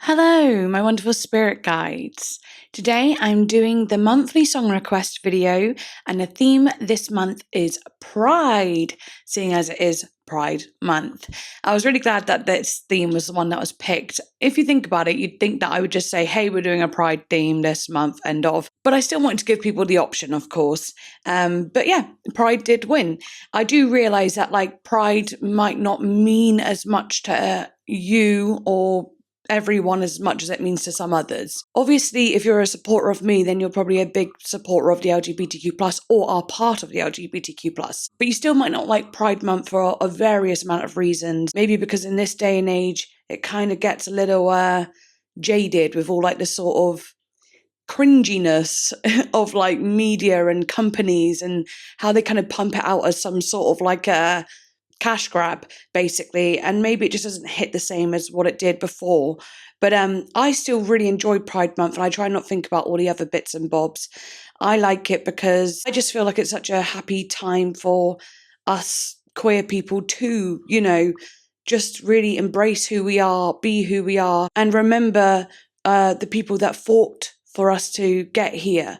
Hello, my wonderful spirit guides. Today I'm doing the monthly song request video, and the theme this month is Pride, seeing as it is Pride Month. I was really glad that this theme was the one that was picked. If you think about it, you'd think that I would just say, hey, we're doing a Pride theme this month, end of. But I still wanted to give people the option, of course. But yeah, Pride did win. I do realise that Pride might not mean as much to you or everyone as much as it means to some others. Obviously, if you're a supporter of me, then you're probably a big supporter of the LGBTQ+, or are part of the LGBTQ+. But you still might not like Pride Month for a various amount of reasons. Maybe because in this day and age, it kind of gets a little jaded with all the sort of cringiness of media and companies and how they kind of pump it out as some sort of a cash grab, basically, and maybe it just doesn't hit the same as what it did before. But I still really enjoy Pride Month, and I try not to think about all the other bits and bobs. I like it because I just feel like it's such a happy time for us queer people to, just really embrace who we are, be who we are, and remember the people that fought for us to get here,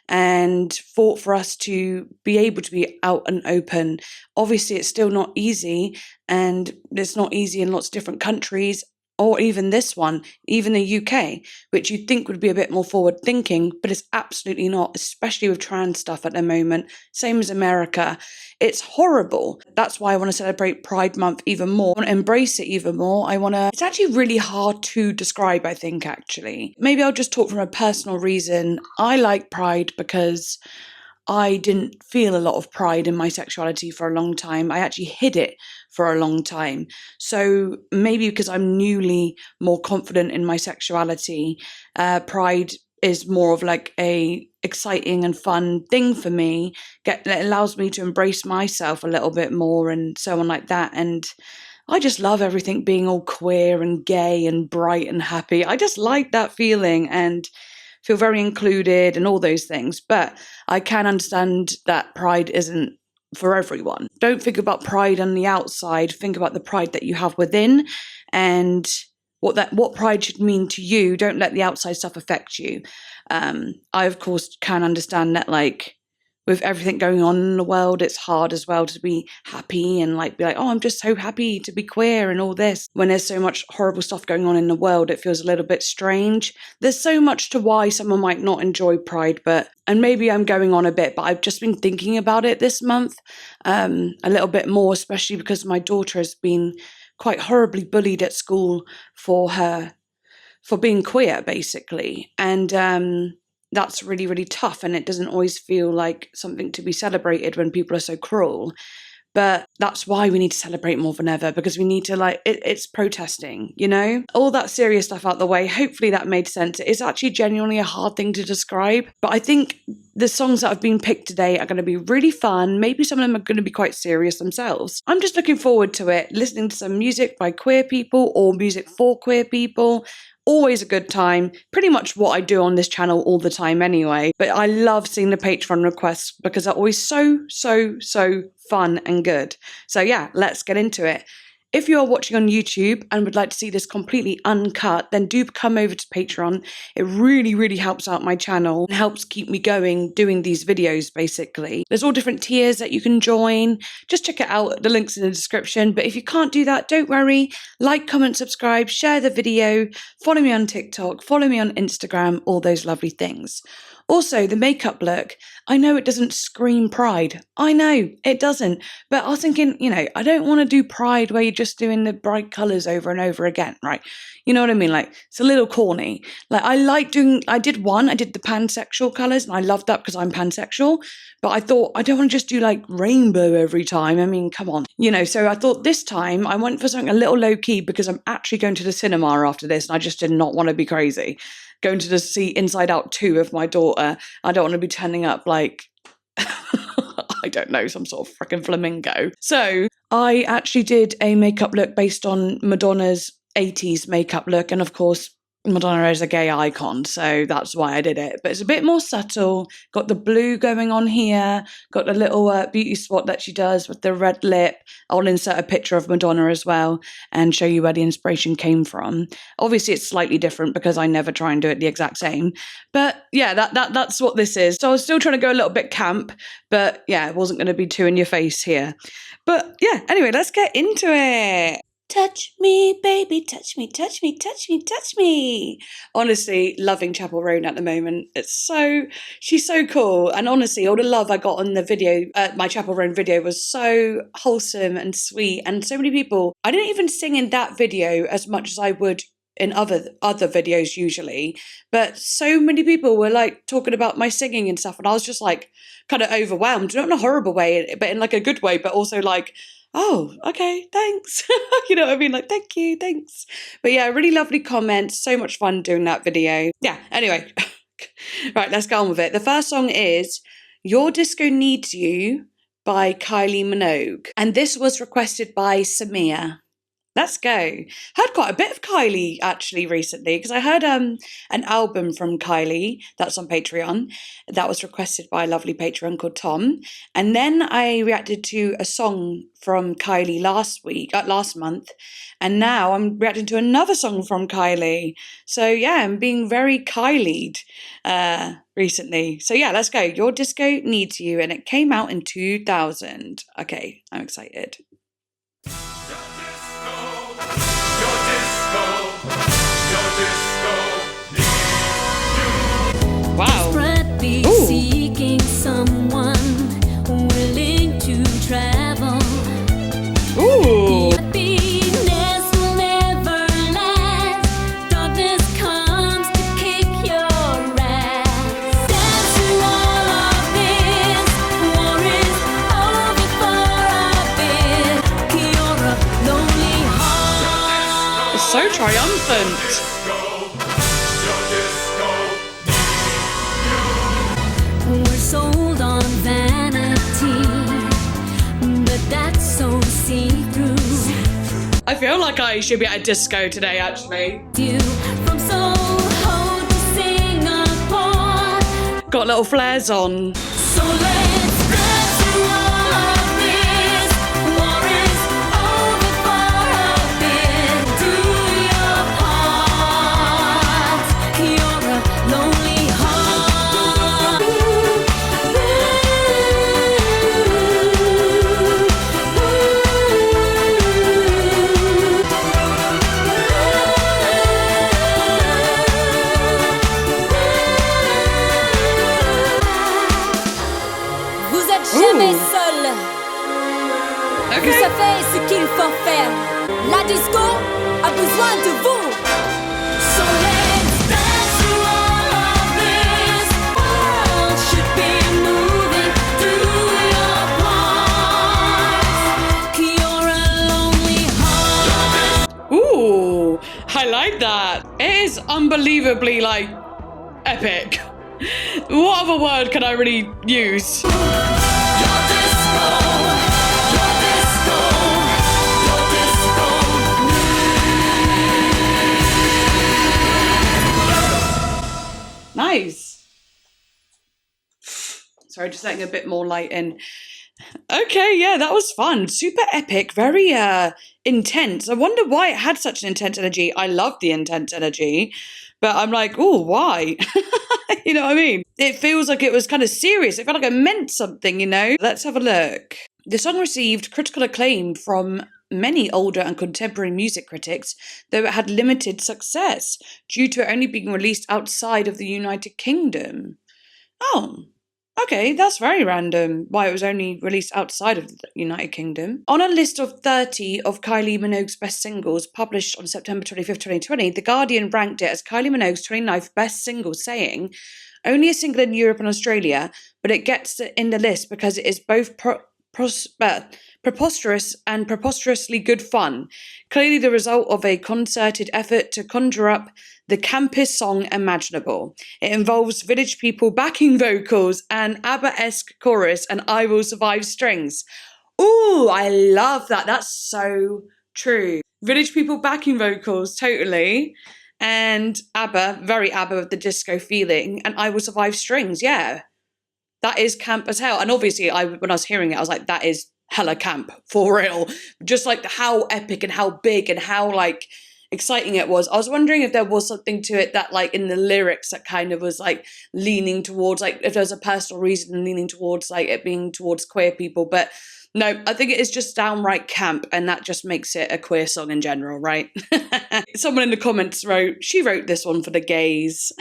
and fought for us to be able to be out and open. Obviously, it's still not easy, and it's not easy in lots of different countries, or even this one, even the UK, which you'd think would be a bit more forward thinking, but it's absolutely not, especially with trans stuff at the moment. Same as America. It's horrible. That's why I want to celebrate Pride Month even more. I want to embrace it even more. It's actually really hard to describe, I think, actually. Maybe I'll just talk from a personal reason. I like Pride because I didn't feel a lot of pride in my sexuality for a long time. I actually hid it for a long time. So maybe because I'm newly more confident in my sexuality, pride is more of a exciting and fun thing for me. It allows me to embrace myself a little bit more and so on like that. And I just love everything being all queer and gay and bright and happy. I just like that feeling and feel very included and all those things. But I can understand that pride isn't for everyone. Don't think about pride on the outside. Think about the pride that you have within and what pride should mean to you. Don't let the outside stuff affect you. I, of course, can understand that, with everything going on in the world, it's hard as well to be happy and be like, oh, I'm just so happy to be queer and all this. When there's so much horrible stuff going on in the world, it feels a little bit strange. There's so much to why someone might not enjoy Pride, and maybe I'm going on a bit, but I've just been thinking about it this month a little bit more, especially because my daughter has been quite horribly bullied at school for being queer, basically. And that's really, really tough, and it doesn't always feel like something to be celebrated when people are so cruel. But that's why we need to celebrate more than ever, because we need to it's protesting, all that serious stuff out the way. Hopefully that made sense. It's actually genuinely a hard thing to describe, but I think the songs that have been picked today are going to be really fun. Maybe some of them are going to be quite serious themselves. I'm just looking forward to it, listening to some music by queer people or music for queer people. Always a good time. Pretty much what I do on this channel all the time anyway. But I love seeing the patron requests because they're always so fun and good. So yeah, let's get into it. If you are watching on YouTube and would like to see this completely uncut, then do come over to Patreon. It really, really helps out my channel and helps keep me going doing these videos, basically. There's all different tiers that you can join. Just check it out. The link's in the description. But if you can't do that, don't worry. Like, comment, subscribe, share the video, follow me on TikTok, follow me on Instagram, all those lovely things. Also, the makeup look, I know it doesn't scream Pride. I know, it doesn't. But I was thinking, I don't want to do Pride where you're just doing the bright colours over and over again, right? You know what I mean? It's a little corny. I did the pansexual colours, and I loved that because I'm pansexual. But I thought, I don't want to just do rainbow every time. I mean, come on. So I thought this time I went for something a little low key because I'm actually going to the cinema after this, and I just did not want to be crazy. Going to see Inside Out 2 with my daughter. I don't want to be turning up I don't know, some sort of freaking flamingo. So I actually did a makeup look based on Madonna's 80s makeup look. And of course, Madonna is a gay icon, so that's why I did it. But it's a bit more subtle. Got the blue going on here. Got the little beauty spot that she does with the red lip. I'll insert a picture of Madonna as well and show you where the inspiration came from. Obviously, it's slightly different because I never try and do it the exact same. But yeah, that's what this is. So I was still trying to go a little bit camp, but yeah, it wasn't going to be too in your face here. But yeah, anyway, let's get into it. Touch me, baby, touch me, touch me, touch me, touch me. Honestly, loving Chappell Roan at the moment. She's so cool. And honestly, all the love I got on the video, my Chappell Roan video was so wholesome and sweet. And so many people, I didn't even sing in that video as much as I would in other videos usually. But so many people were like talking about my singing and stuff. And I was just like kind of overwhelmed, not in a horrible way, but in like a good way, but also like, oh, okay, thanks. You know what I mean? Like, thank you, thanks. But yeah, really lovely comments. So much fun doing that video. Yeah, anyway. Right, let's go on with it. The first song is Your Disco Needs You by Kylie Minogue. And this was requested by Samia. Let's go. Heard quite a bit of Kylie actually recently because I heard an album from Kylie that's on Patreon that was requested by a lovely patron called Tom, and then I reacted to a song from Kylie last month, and now I'm reacting to another song from Kylie. So yeah, I'm being very Kylie'd recently. So yeah, let's go. Your Disco Needs You, and it came out in 2000. Okay, I'm excited. Wow. Seeking someone willing to travel. Ooh. Happiness will never last. Darkness comes to kick your ass. After all of this, war is over for a bit. You're a lonely heart. It's so triumphant. Sold on vanity, but that's so see-through. I feel like I should be at a disco today, actually. You from Soho to Singapore. Got little flares on. So let's dance through all of this. War is over for a bit. Do your part. You're a lonely heart. Jamais seul. Okay. Vous savez ce qu'il faut faire. La disco a besoin de vous. So let's dance through all of this. World should be moving through your parts. You're a lonely heart. Ooh, I like that. It is unbelievably like epic. What other word can I really use? Nice. Sorry, just letting a bit more light in. Okay, yeah, that was fun. Super epic, very intense. I wonder why it had such an intense energy. I love the intense energy, but I'm like, oh, why? You know what I mean? It feels like it was kind of serious. It felt like it meant something, you know? Let's have a look. The song received critical acclaim from many older and contemporary music critics, though it had limited success due to it only being released outside of the United Kingdom. Oh, okay, that's very random why it was only released outside of the United Kingdom. On a list of 30 of Kylie Minogue's best singles published on September 25th, 2020, The Guardian ranked it as Kylie Minogue's 29th best single, saying, only a single in Europe and Australia, but it gets in the list because it is both preposterous and preposterously good fun, clearly the result of a concerted effort to conjure up the campest song imaginable. It involves village people backing vocals, an ABBA-esque chorus, and I Will Survive strings. Ooh, I love that. That's so true. Village people backing vocals, totally. And ABBA, very ABBA with the disco feeling, and I Will Survive strings, yeah. That is camp as hell. And obviously, when I was hearing it, I was like, that is hella camp, for real. Just like how epic and how big and how like exciting it was. I was wondering if there was something to it that like in the lyrics that kind of was like leaning towards, like if there's a personal reason leaning towards like it being towards queer people. But no, I think it is just downright camp, and that just makes it a queer song in general, right? Someone in the comments wrote, she wrote this one for the gays.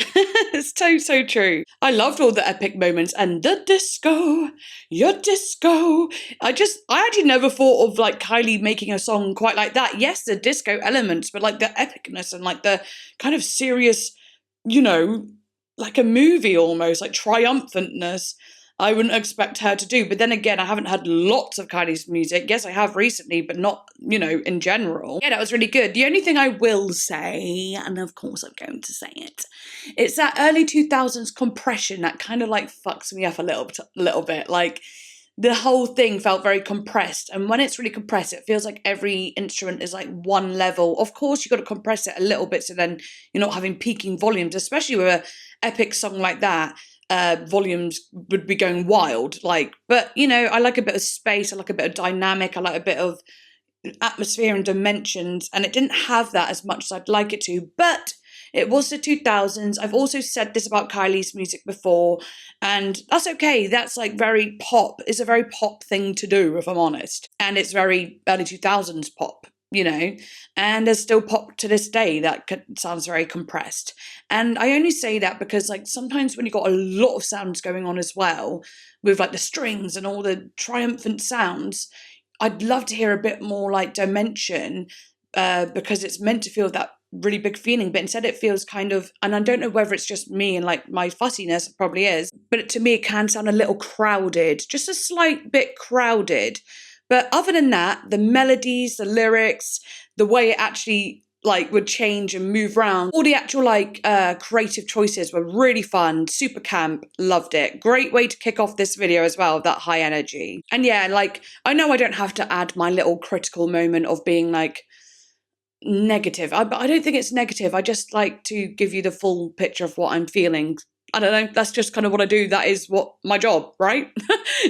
It's so true. I loved all the epic moments and the disco, your disco. I actually never thought of like Kylie making a song quite like that. Yes, the disco elements, but like the epicness and like the kind of serious, you know, like a movie almost, like triumphantness. I wouldn't expect her to do. But then again, I haven't had lots of Kylie's music. Yes, I have recently, but not, you know, in general. Yeah, that was really good. The only thing I will say, and of course I'm going to say it, it's that early 2000s compression that kind of like fucks me up a little bit. Like the whole thing felt very compressed. And when it's really compressed, it feels like every instrument is like one level. Of course, you've got to compress it a little bit so then you're not having peaking volumes, especially with an epic song like that. Volumes would be going wild, like, but you know, I like a bit of space, I like a bit of dynamic, I like a bit of atmosphere and dimensions, and it didn't have that as much as I'd like it to, but it was the 2000s. I've also said this about Kylie's music before, and that's okay. That's like very pop. It's a very pop thing to do, if I'm honest, and it's very early 2000s pop, you know, and there's still pop to this day that sounds very compressed. And I only say that because like sometimes when you've got a lot of sounds going on as well, with like the strings and all the triumphant sounds, I'd love to hear a bit more like dimension, because it's meant to feel that really big feeling, but instead it feels kind of, and I don't know whether it's just me and like my fussiness, it probably is, but to me it can sound a little crowded, just a slight bit crowded. But other than that, the melodies, the lyrics, the way it actually like would change and move around, all the actual like creative choices were really fun, super camp, loved it. Great way to kick off this video as well, that high energy. And yeah, like I know I don't have to add my little critical moment of being like negative. I don't think it's negative. I just like to give you the full picture of what I'm feeling. I don't know, that's just kind of what I do. That is what my job, right?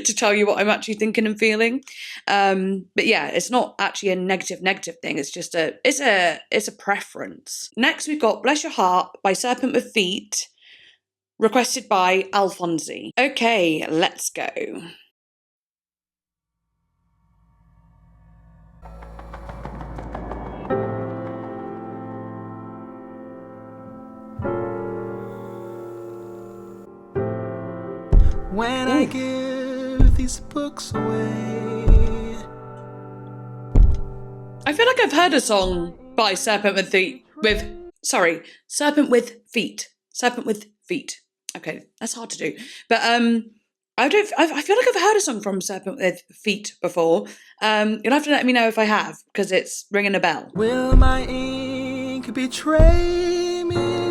To tell you what I'm actually thinking and feeling. But yeah, it's not actually a negative thing. It's just it's a preference. Next we've got Bless Your Heart by Serpent with Feet, requested by Alfonsi. Okay, let's go. When I give these books away, I feel like I've heard a song by Serpent with Feet. Serpent with Feet. Serpent with Feet. Okay, that's hard to do. But I feel like I've heard a song from Serpent with Feet before. You'll have to let me know if I have, because it's ringing a bell. Will my ink betray me?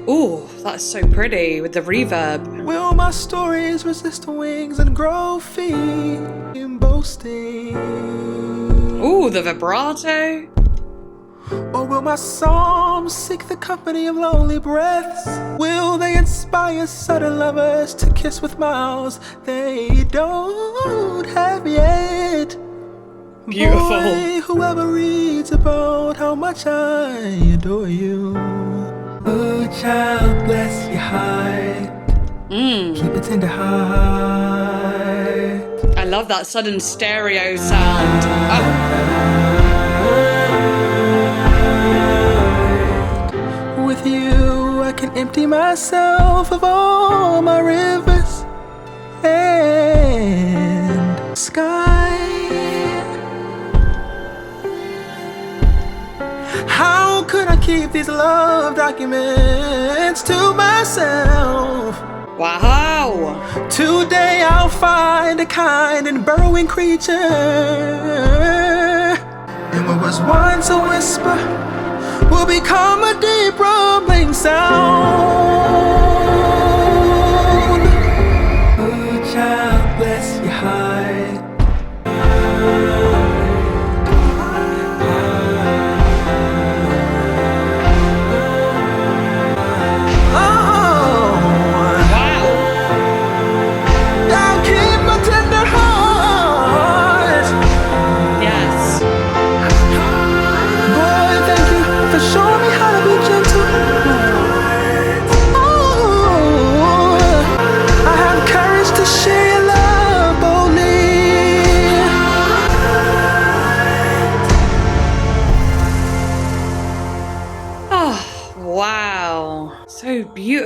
Ooh, that's so pretty with the reverb. Will my stories resist wings and grow feet in boasting? Ooh, the vibrato. Or will my psalms seek the company of lonely breaths? Will they inspire sudden lovers to kiss with mouths they don't have yet? Beautiful. Boy, whoever reads about how much I adore you, oh child, bless your heart. Keep it tender heart. I love that sudden stereo sound. With you, I can empty myself of all my rivers and sky. How could I keep these love documents to myself? Wow. Today I'll find a kind and burrowing creature, and what was once a whisper will become a deep rumbling sound. Oh child, bless your heart.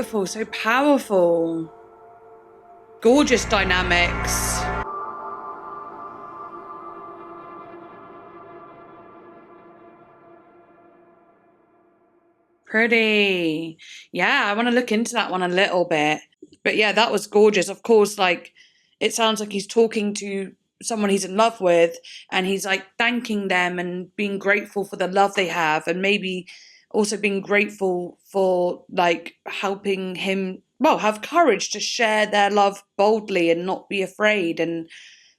powerful, so powerful. Gorgeous dynamics. Pretty. Yeah, I want to look into that one a little bit. But yeah, that was gorgeous. Of course, like, it sounds like he's talking to someone he's in love with, and he's like thanking them and being grateful for the love they have, and maybe also being grateful for like helping him, well, have courage to share their love boldly and not be afraid. And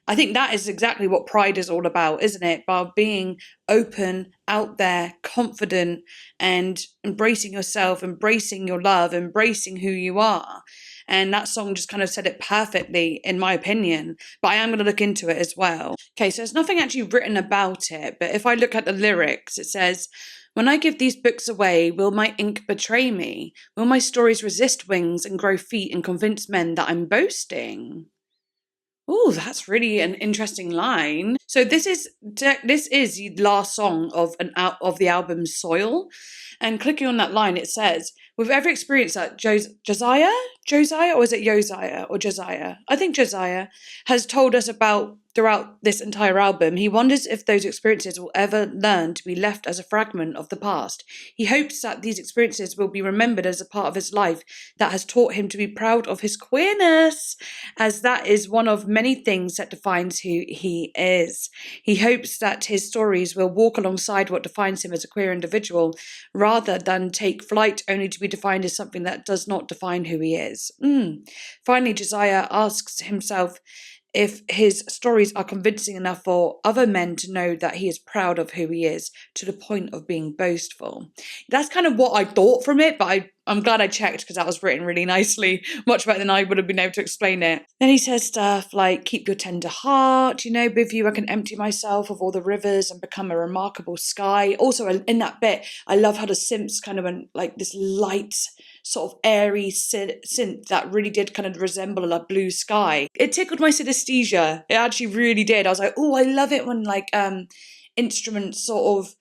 I think that is exactly what pride is all about, isn't it? By being open, out there, confident, and embracing yourself, embracing your love, embracing who you are. And that song just kind of said it perfectly, in my opinion. But I am going to look into it as well. Okay, so there's nothing actually written about it. But if I look at the lyrics, it says, "When I give these books away, will my ink betray me? Will my stories resist wings and grow feet and convince men that I'm boasting?" Oh, that's really an interesting line. So this is the last song of the album Soil, and clicking on that line, it says, "With every experience that Josiah, or is it Josiah or Josiah? I think Josiah has told us about throughout this entire album, he wonders if those experiences will ever learn to be left as a fragment of the past. He hopes that these experiences will be remembered as a part of his life that has taught him to be proud of his queerness, as that is one of many things that defines who he is. He hopes that his stories will walk alongside what defines him as a queer individual, rather than take flight only to be defined as something that does not define who he is." Finally, Josiah asks himself if his stories are convincing enough for other men to know that he is proud of who he is, to the point of being boastful. That's kind of what I thought from it, but I'm glad I checked, because that was written really nicely, much better than I would have been able to explain it. Then he says stuff like, "Keep your tender heart, with you I can empty myself of all the rivers and become a remarkable sky." Also, in that bit, I love how the synths kind of went like this light, sort of airy synth that really did kind of resemble a blue sky. It tickled my synesthesia. It actually really did. I was like, oh, I love it when like instruments sort of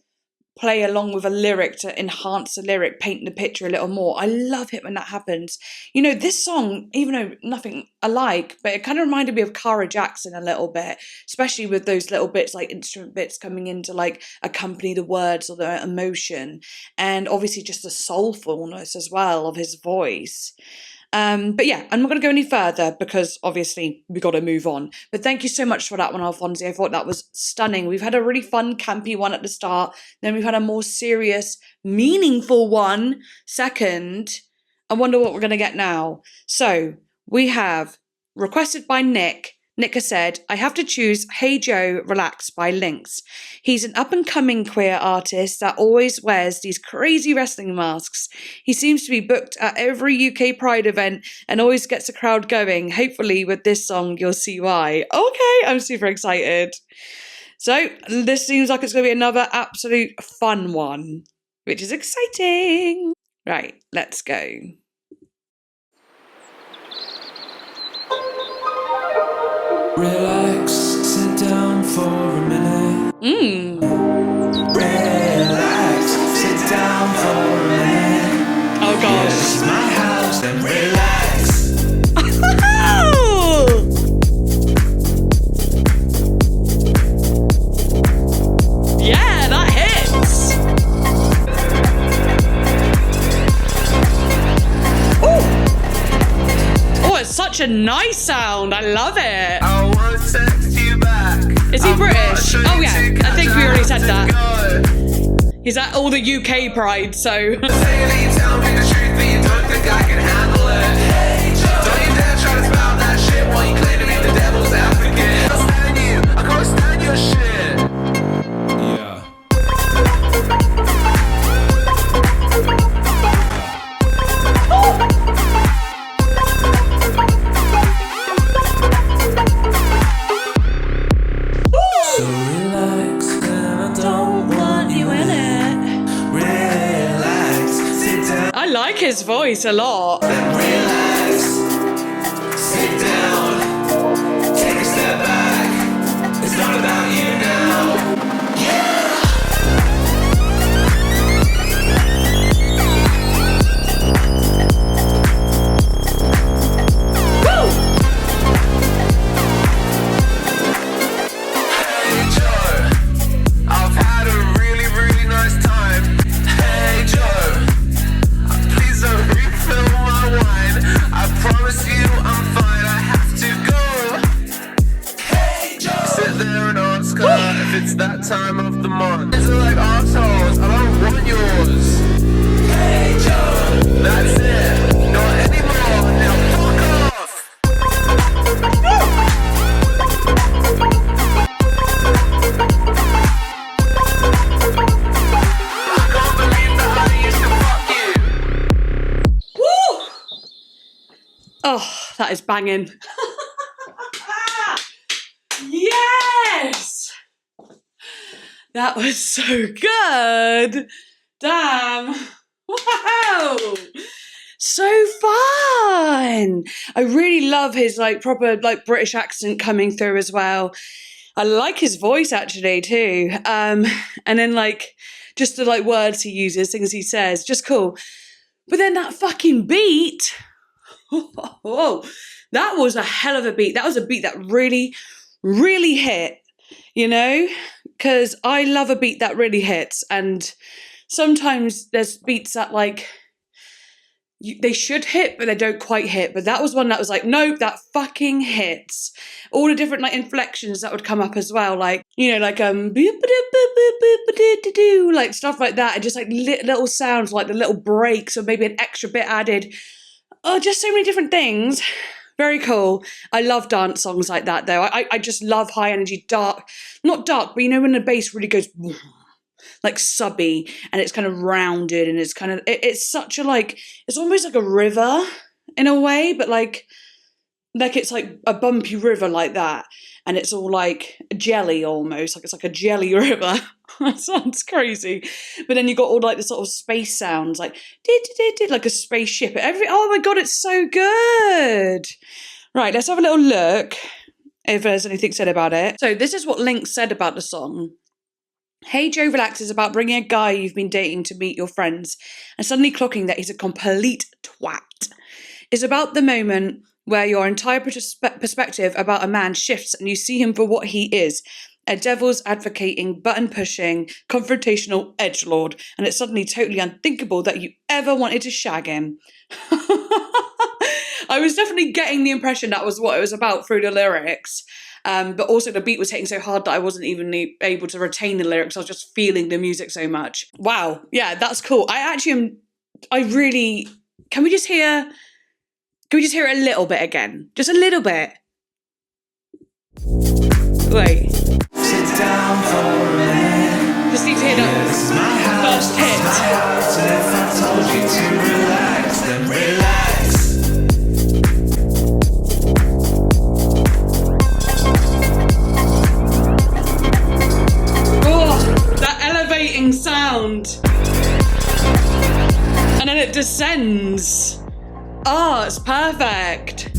play along with a lyric to enhance the lyric, paint the picture a little more. I love it when that happens. This song, even though nothing alike, but it kind of reminded me of Cara Jackson a little bit, especially with those little bits like instrument bits coming in to like accompany the words or the emotion, and obviously just the soulfulness as well of his voice. But yeah, I'm not going to go any further because obviously we got to move on. But thank you so much for that one, Alfonso. I thought that was stunning. We've had a really fun, campy one at the start. Then we've had a more serious, meaningful one second. I wonder what we're going to get now. So we have requested by Nick. Nick has said, "I have to choose Hey Joe, Relax by LYNKS. He's an up-and-coming queer artist that always wears these crazy wrestling masks. He seems to be booked at every UK Pride event and always gets a crowd going. Hopefully with this song, you'll see why." Okay, I'm super excited. So this seems like it's going to be another absolute fun one, which is exciting. Right, let's go. Relax, sit down for a minute. Relax, sit down for a minute. Oh gosh. This is my house, then relax. Yeah, that hits. Oh, it's such a nice sound. I love it. I want to text you back. Is he British? Oh yeah, I think we already said that. He's at all the UK Pride, so. Say that you tell me the truth, but you don't think I can handle it. Don't you dare try to spout that shit while you claim to be the devil's advocate. I can't stand your shit. Yeah. So relax, and I don't want you in it. Relax, sit down. I like his voice a lot. Relax, sit down, take a step back. It's not about you now. Yeah. that time of the month. It's like arseholes, I don't want yours. Hey Joe, that's it, not anymore, now fuck off. I can't believe that I used to fuck you. Woo! Oh, that is banging. Yes! That was so good. Damn. Wow. So fun. I really love his like proper like British accent coming through as well. I like his voice actually too. And then like just the like words he uses, things he says, just cool. But then that fucking beat. Oh, that was a hell of a beat. That was a beat that really, really hit, you know? Because I love a beat that really hits. And sometimes there's beats that like, they should hit, but they don't quite hit. But that was one that was like, nope, that fucking hits. All the different like inflections that would come up as well. Like, you know, like, like stuff like that. And just like little sounds, like the little breaks or maybe an extra bit added. Oh, just so many different things. Very cool. I love dance songs like that, though. I just love high energy, dark, not dark, but you know when the bass really goes like subby and it's kind of rounded and it's kind of, it's such a like, it's almost like a river in a way, but like it's like a bumpy river like that. And it's all like jelly almost, like it's like a jelly river. That sounds crazy. But then you got all like the sort of space sounds, like like a spaceship. Oh my God, it's so good. Right, let's have a little look if there's anything said about it. So this is what LYNKS said about the song. Hey Joe Relax is about bringing a guy you've been dating to meet your friends and suddenly clocking that he's a complete twat. It's about the moment where your entire perspective about a man shifts and you see him for what he is, a devil's advocating, button-pushing, confrontational edgelord, and it's suddenly totally unthinkable that you ever wanted to shag him. I was definitely getting the impression that was what it was about through the lyrics, but also the beat was hitting so hard that I wasn't even able to retain the lyrics. I was just feeling the music so much. Wow, yeah, that's cool. Can we just hear it a little bit again? Just a little bit. Wait. Sit down for a minute. Just need to hear that first hit. If I told you to relax, then relax. Oh, that elevating sound. And then it descends. Oh, it's perfect.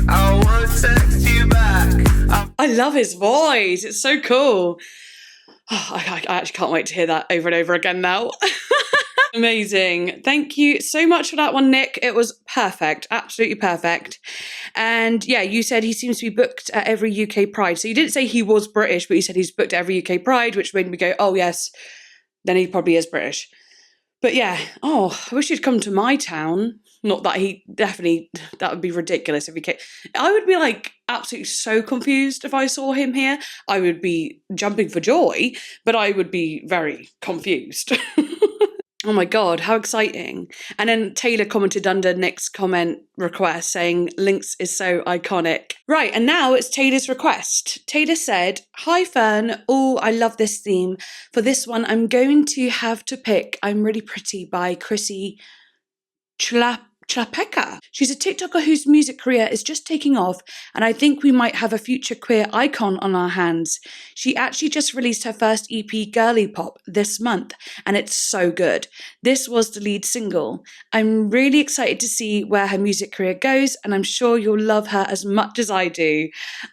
I won't text you back. I love his voice. It's so cool. Oh, I actually can't wait to hear that over and over again now. Amazing. Thank you so much for that one, Nick. It was perfect. Absolutely perfect. And yeah, you said he seems to be booked at every UK Pride. So you didn't say he was British, but you said he's booked at every UK Pride, which made me go, oh yes, then he probably is British. But yeah, oh, I wish he'd come to my town. Not that that would be ridiculous if he came. I would be like absolutely so confused if I saw him here. I would be jumping for joy, but I would be very confused. Oh my God, how exciting. And then Taylor commented under Nick's comment request saying, LYNKS is so iconic. Right, and now it's Taylor's request. Taylor said, hi Fern, oh, I love this theme. For this one, I'm going to have to pick I'm Really Pretty by Chrissy Chlapecka. She's a TikToker whose music career is just taking off, and I think we might have a future queer icon on our hands. She actually just released her first EP, Girly Pop, this month, and it's so good. This was the lead single. I'm really excited to see where her music career goes, and I'm sure you'll love her as much as I do.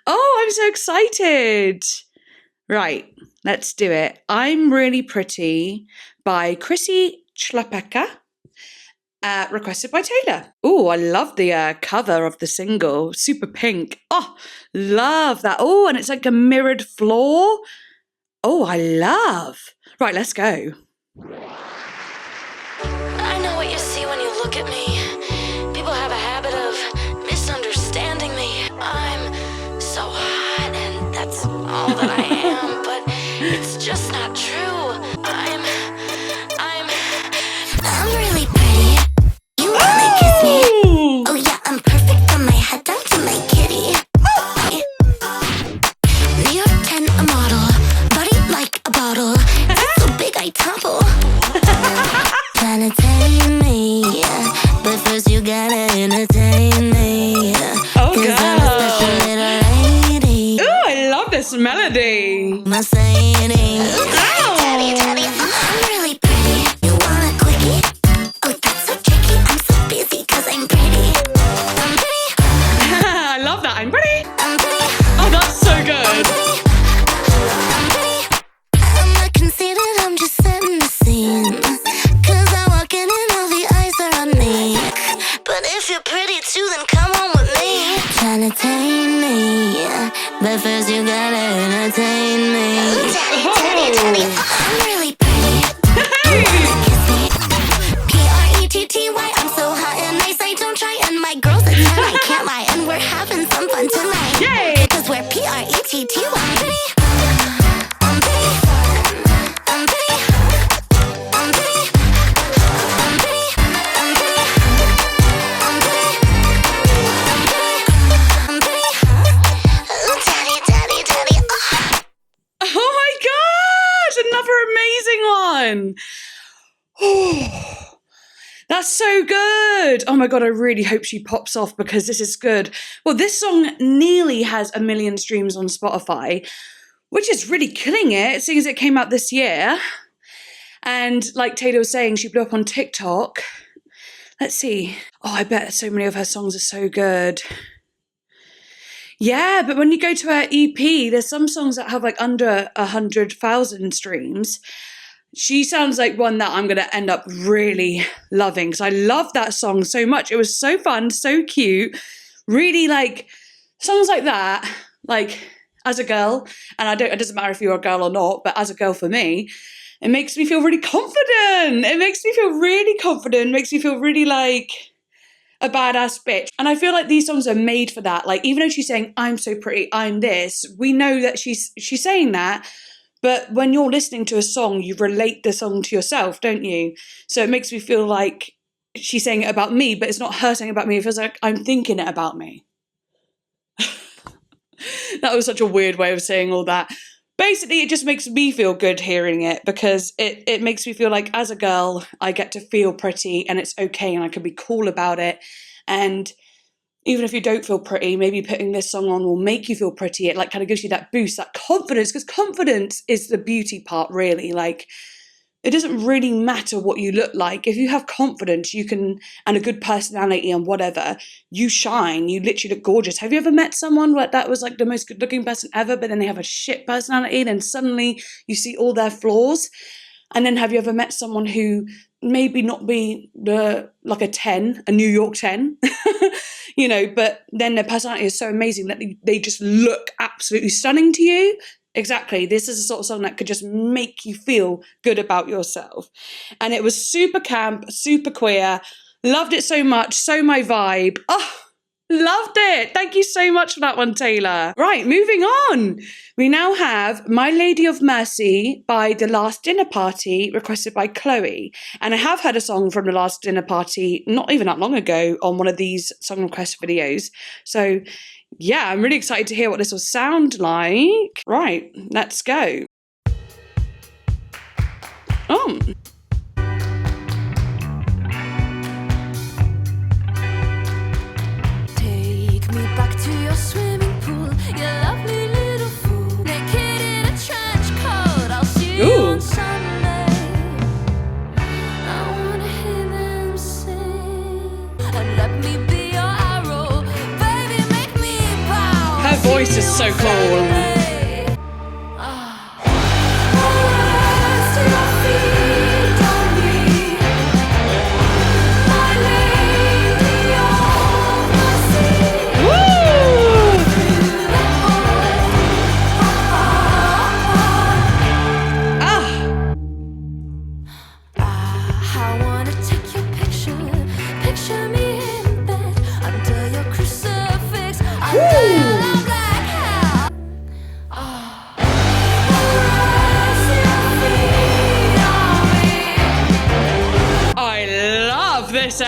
Oh, I'm so excited. Right, let's do it. I'm Really Pretty by Chrissy Chlapecka. Requested by Taylor. Oh, I love the cover of the single. Super pink. Oh, love that. Oh, and it's like a mirrored floor. Oh, I love. Right, let's go. I know what you see when you look at me. People have a habit of misunderstanding me. I'm so hot and that's all that I am. But just not true. I'm really pretty. You wanna kiss me? Oh yeah, I'm perfect from my head down to my kitty. New York 10, a model, body like a bottle. It's so big I topple. Trying to tame me, but first you gotta entertain me. Oh, Cause I'm a special little lady. Ooh, I love this melody. Mercedes. Teddy, I'm really pretty. You want a quickie? Oh, that's so tricky. I'm so busy cause I'm pretty. I'm pretty. I love that. I'm pretty. I'm pretty. Oh, that's so good. I'm pretty. I'm not conceited, I'm just setting the scene. Cause I walk in and all the eyes are on me. But if you're pretty too, then come on with me. Trying to tame me, but first you gotta entertain me. Teddy, I'm really pretty. You wanna kiss me? PRETTY, I'm so hot and nice, I don't try. And my girl's a 10, I can't lie. And we're having some fun tonight. Yay! Cause we're PRETTY. I'm pretty. I'm pretty. I'm pretty. I'm pretty. I'm pretty. I'm pretty. I'm pretty. I'm pretty. Ooh, daddy. Oh my gosh, another amazing one. Oh, that's so good. Oh my God, I really hope she pops off because this is good. Well, this song nearly has 1 million streams on Spotify, which is really killing it, seeing as it came out this year. And like Taylor was saying, she blew up on TikTok. Let's see. Oh, I bet so many of her songs are so good. Yeah, but when you go to her EP, there's some songs that have like under 100,000 streams. She sounds like one that I'm going to end up really loving because I love that song so much. It was so fun, so cute. Really like songs like that, like as a girl, and it doesn't matter if you're a girl or not, but as a girl for me, it makes me feel really confident. It makes me feel really confident, makes me feel really like a badass bitch. And I feel like these songs are made for that. Like, even though she's saying, I'm so pretty, I'm this, we know that she's saying that. But when you're listening to a song, you relate the song to yourself, don't you? So it makes me feel like she's saying it about me, but it's not her saying it about me. It feels like I'm thinking it about me. That was such a weird way of saying all that. Basically, it just makes me feel good hearing it because it makes me feel like as a girl, I get to feel pretty and it's okay and I can be cool about it. And even if you don't feel pretty, maybe putting this song on will make you feel pretty. It like kind of gives you that boost, that confidence, because confidence is the beauty part, really. Like, it doesn't really matter what you look like. If you have confidence, you can, and a good personality and whatever, you shine. You literally look gorgeous. Have you ever met someone where that was like the most good looking person ever, but then they have a shit personality, then suddenly you see all their flaws? And then have you ever met someone who maybe not be like a 10, a New York 10, you know, but then their personality is so amazing that they just look absolutely stunning to you? Exactly. This is a sort of song that could just make you feel good about yourself. And it was super camp, super queer. Loved it so much. So my vibe. Oh, loved it. Thank you so much for that one, Taylor. Right, moving on. We now have My Lady of Mercy by The Last Dinner Party, requested by Chloe. And I have heard a song from The Last Dinner Party not even that long ago on one of these song request videos. So yeah, I'm really excited to hear what this will sound like. Right, let's go. Oh. Take me back to your swimming pool, you lovely little fool. Naked in a trench coat, I'll see you on Sunday. I wanna hear them sing, and let me be your arrow. Baby, make me bow. Her voice is so cool.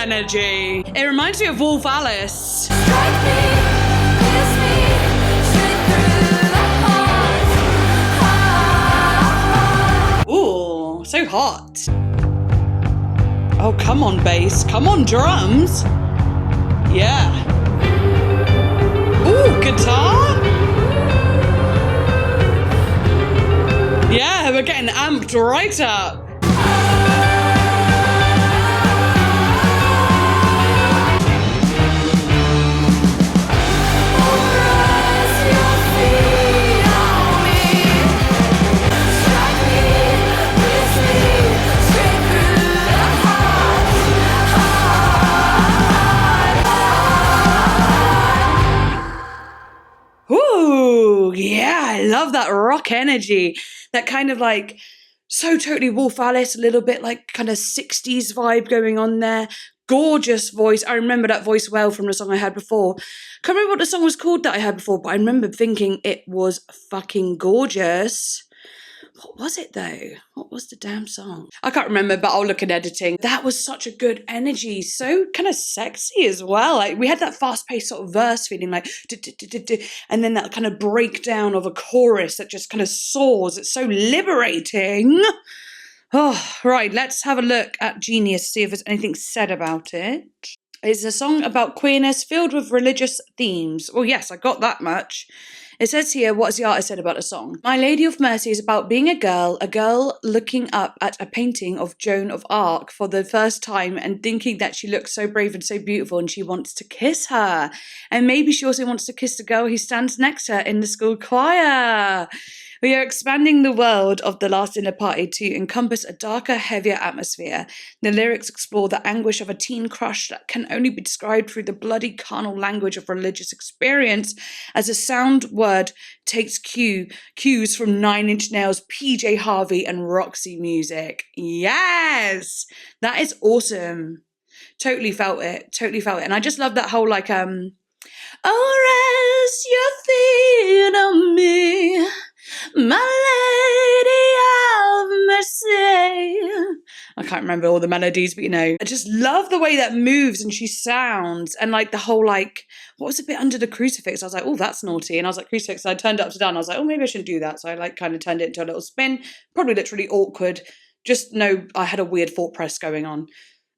energy. It reminds me of Wolf Alice. Strike me, pierce me, straight through the heart. Ooh, so hot. Oh, come on, bass. Come on, drums. Yeah. Ooh, guitar. Yeah, we're getting amped right up. Ooh, yeah, I love that rock energy. That kind of like, so totally Wolf Alice, a little bit like kind of 60s vibe going on there. Gorgeous voice. I remember that voice well from the song I had before. Can't remember what the song was called that I had before, but I remember thinking it was fucking gorgeous. What was it though? What was the damn song? I can't remember, but I'll look at editing. That was such a good energy. So kind of sexy as well. Like we had that fast-paced sort of verse feeling like, and then that kind of breakdown of a chorus that just kind of soars. It's so liberating. Oh, right. Let's have a look at Genius, see if there's anything said about it. It's a song about queerness filled with religious themes. Oh yes, I got that much. It says here, what's the artist said about the song? My Lady of Mercy is about being a girl looking up at a painting of Joan of Arc for the first time and thinking that she looks so brave and so beautiful and she wants to kiss her. And maybe she also wants to kiss the girl who stands next to her in the school choir. We are expanding the world of The Last Dinner Party to encompass a darker, heavier atmosphere. The lyrics explore the anguish of a teen crush that can only be described through the bloody carnal language of religious experience, as a sound word takes cues from Nine Inch Nails, PJ Harvey, and Roxy Music. Yes! That is awesome. Totally felt it. And I just love that whole like, oh, rest your feet on me, my Lady of Mercy. I can't remember all the melodies, but you know, I just love the way that moves and she sounds, and like the whole like, what was the bit under the crucifix? I was like, oh, that's naughty. And I was like, crucifix. So I turned it upside down. I was like, oh, maybe I shouldn't do that. So I like kind of turned it into a little spin. Probably literally awkward. Just know I had a weird thought press going on.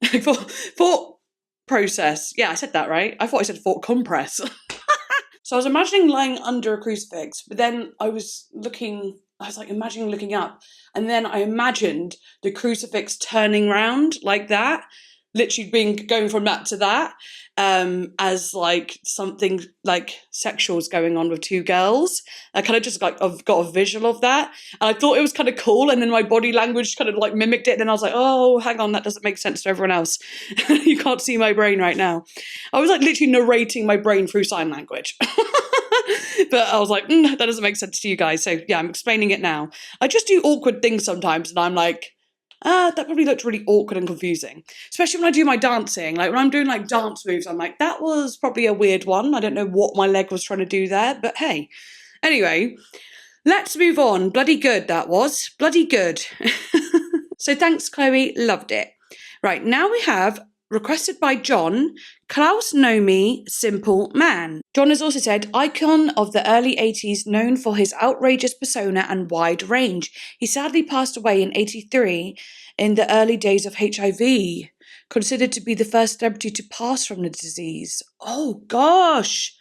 Thought process. Yeah, I said that right. I thought I said thought compress. So I was imagining lying under a crucifix, but then I was like imagining looking up, and then I imagined the crucifix turning round like that, literally going from that to that, as like something like sexual is going on with two girls. I kind of just like, I've got a visual of that, and I thought it was kind of cool, and then my body language kind of like mimicked it, and then I was like, oh, hang on, that doesn't make sense to everyone else. You can't see my brain right now. I was like literally narrating my brain through sign language. But I was like, that doesn't make sense to you guys. So yeah, I'm explaining it now. I just do awkward things sometimes, and I'm like, that probably looked really awkward and confusing. Especially when I do my dancing. Like when I'm doing like dance moves, I'm like, that was probably a weird one. I don't know what my leg was trying to do there, but hey. Anyway, let's move on. Bloody good that was. Bloody good. So thanks, Chloe. Loved it. Right, now we have, requested by John, Klaus, Nomi, Simple Man. John has also said, icon of the early 80s, known for his outrageous persona and wide range. He sadly passed away in 83 in the early days of HIV, considered to be the first celebrity to pass from the disease. Oh gosh.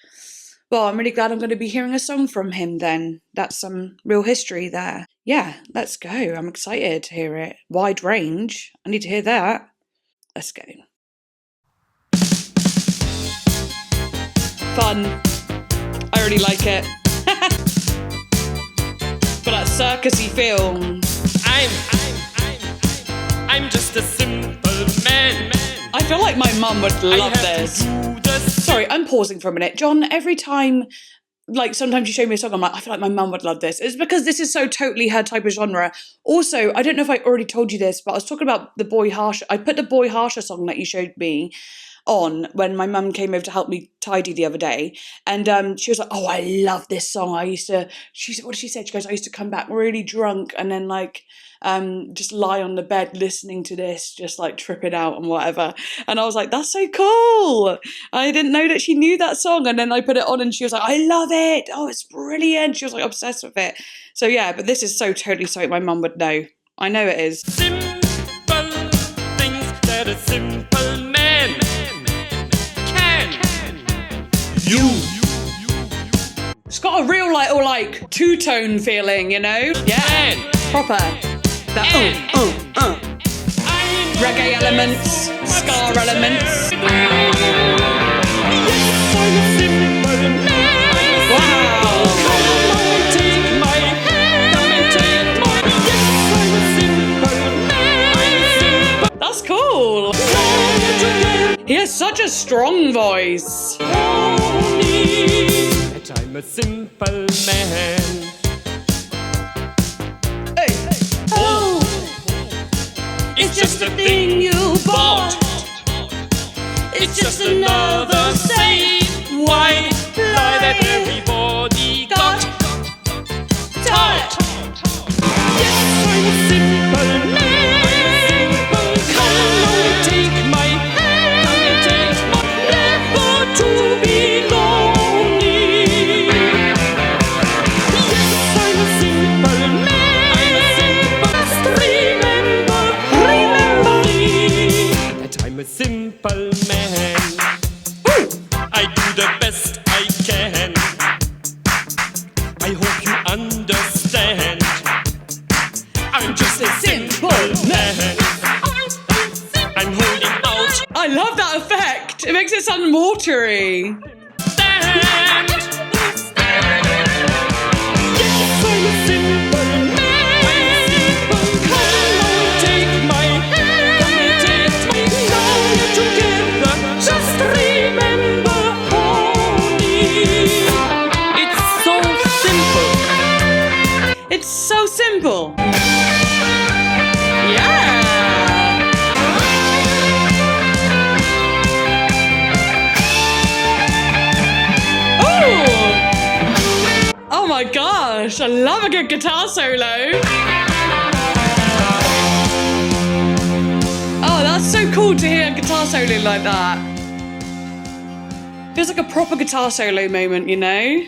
Well, I'm really glad I'm going to be hearing a song from him then. That's some real history there. Yeah, let's go. I'm excited to hear it. Wide range. I need to hear that. Let's go. Fun. I really like it. For that circusy feel. I'm just a simple man. I feel like my mum would love this. Sorry, I'm pausing for a minute. John, every time, like sometimes you show me a song, I'm like, I feel like my mum would love this. It's because this is so totally her type of genre. Also, I don't know if I already told you this, but I was talking about the Boy Harsher. I put the Boy Harsher song that you showed me on when my mum came over to help me tidy the other day, and she was like, "Oh, I love this song. She said, what did she say? She goes, I used to come back really drunk and then like just lie on the bed listening to this, just like tripping out and whatever." And I was like, that's so cool. I didn't know that she knew that song. And then I put it on and she was like, I love it. Oh, it's brilliant. She was like obsessed with it. So yeah, but this is so totally something my mum would know. I know it is. Simple things that a simple man can. It's got a real like two-tone feeling, you know? Yeah, proper. That reggae elements, ska elements. That's cool. He has such a strong voice. That I'm a simple man. Hey. Oh, It's just a thing you bought. It's just another say why that everybody got taught. Yes, I'm a simple man. Come and take my hand. Never to be lonely. Yes, I'm a simple man. Just remember me that I'm a simple man. I do the best I can. I hope you understand. I'm just a simple man. I'm holding out. I love that effect. It makes it sound watery. Stand. Yes, I'm a simple man. Come and take my hand. Now we're together. Just remember only. It's so simple. It's so simple. Yeah. Oh my gosh, I love a good guitar solo. Oh, that's so cool to hear a guitar solo like that. Feels like a proper guitar solo moment, you know?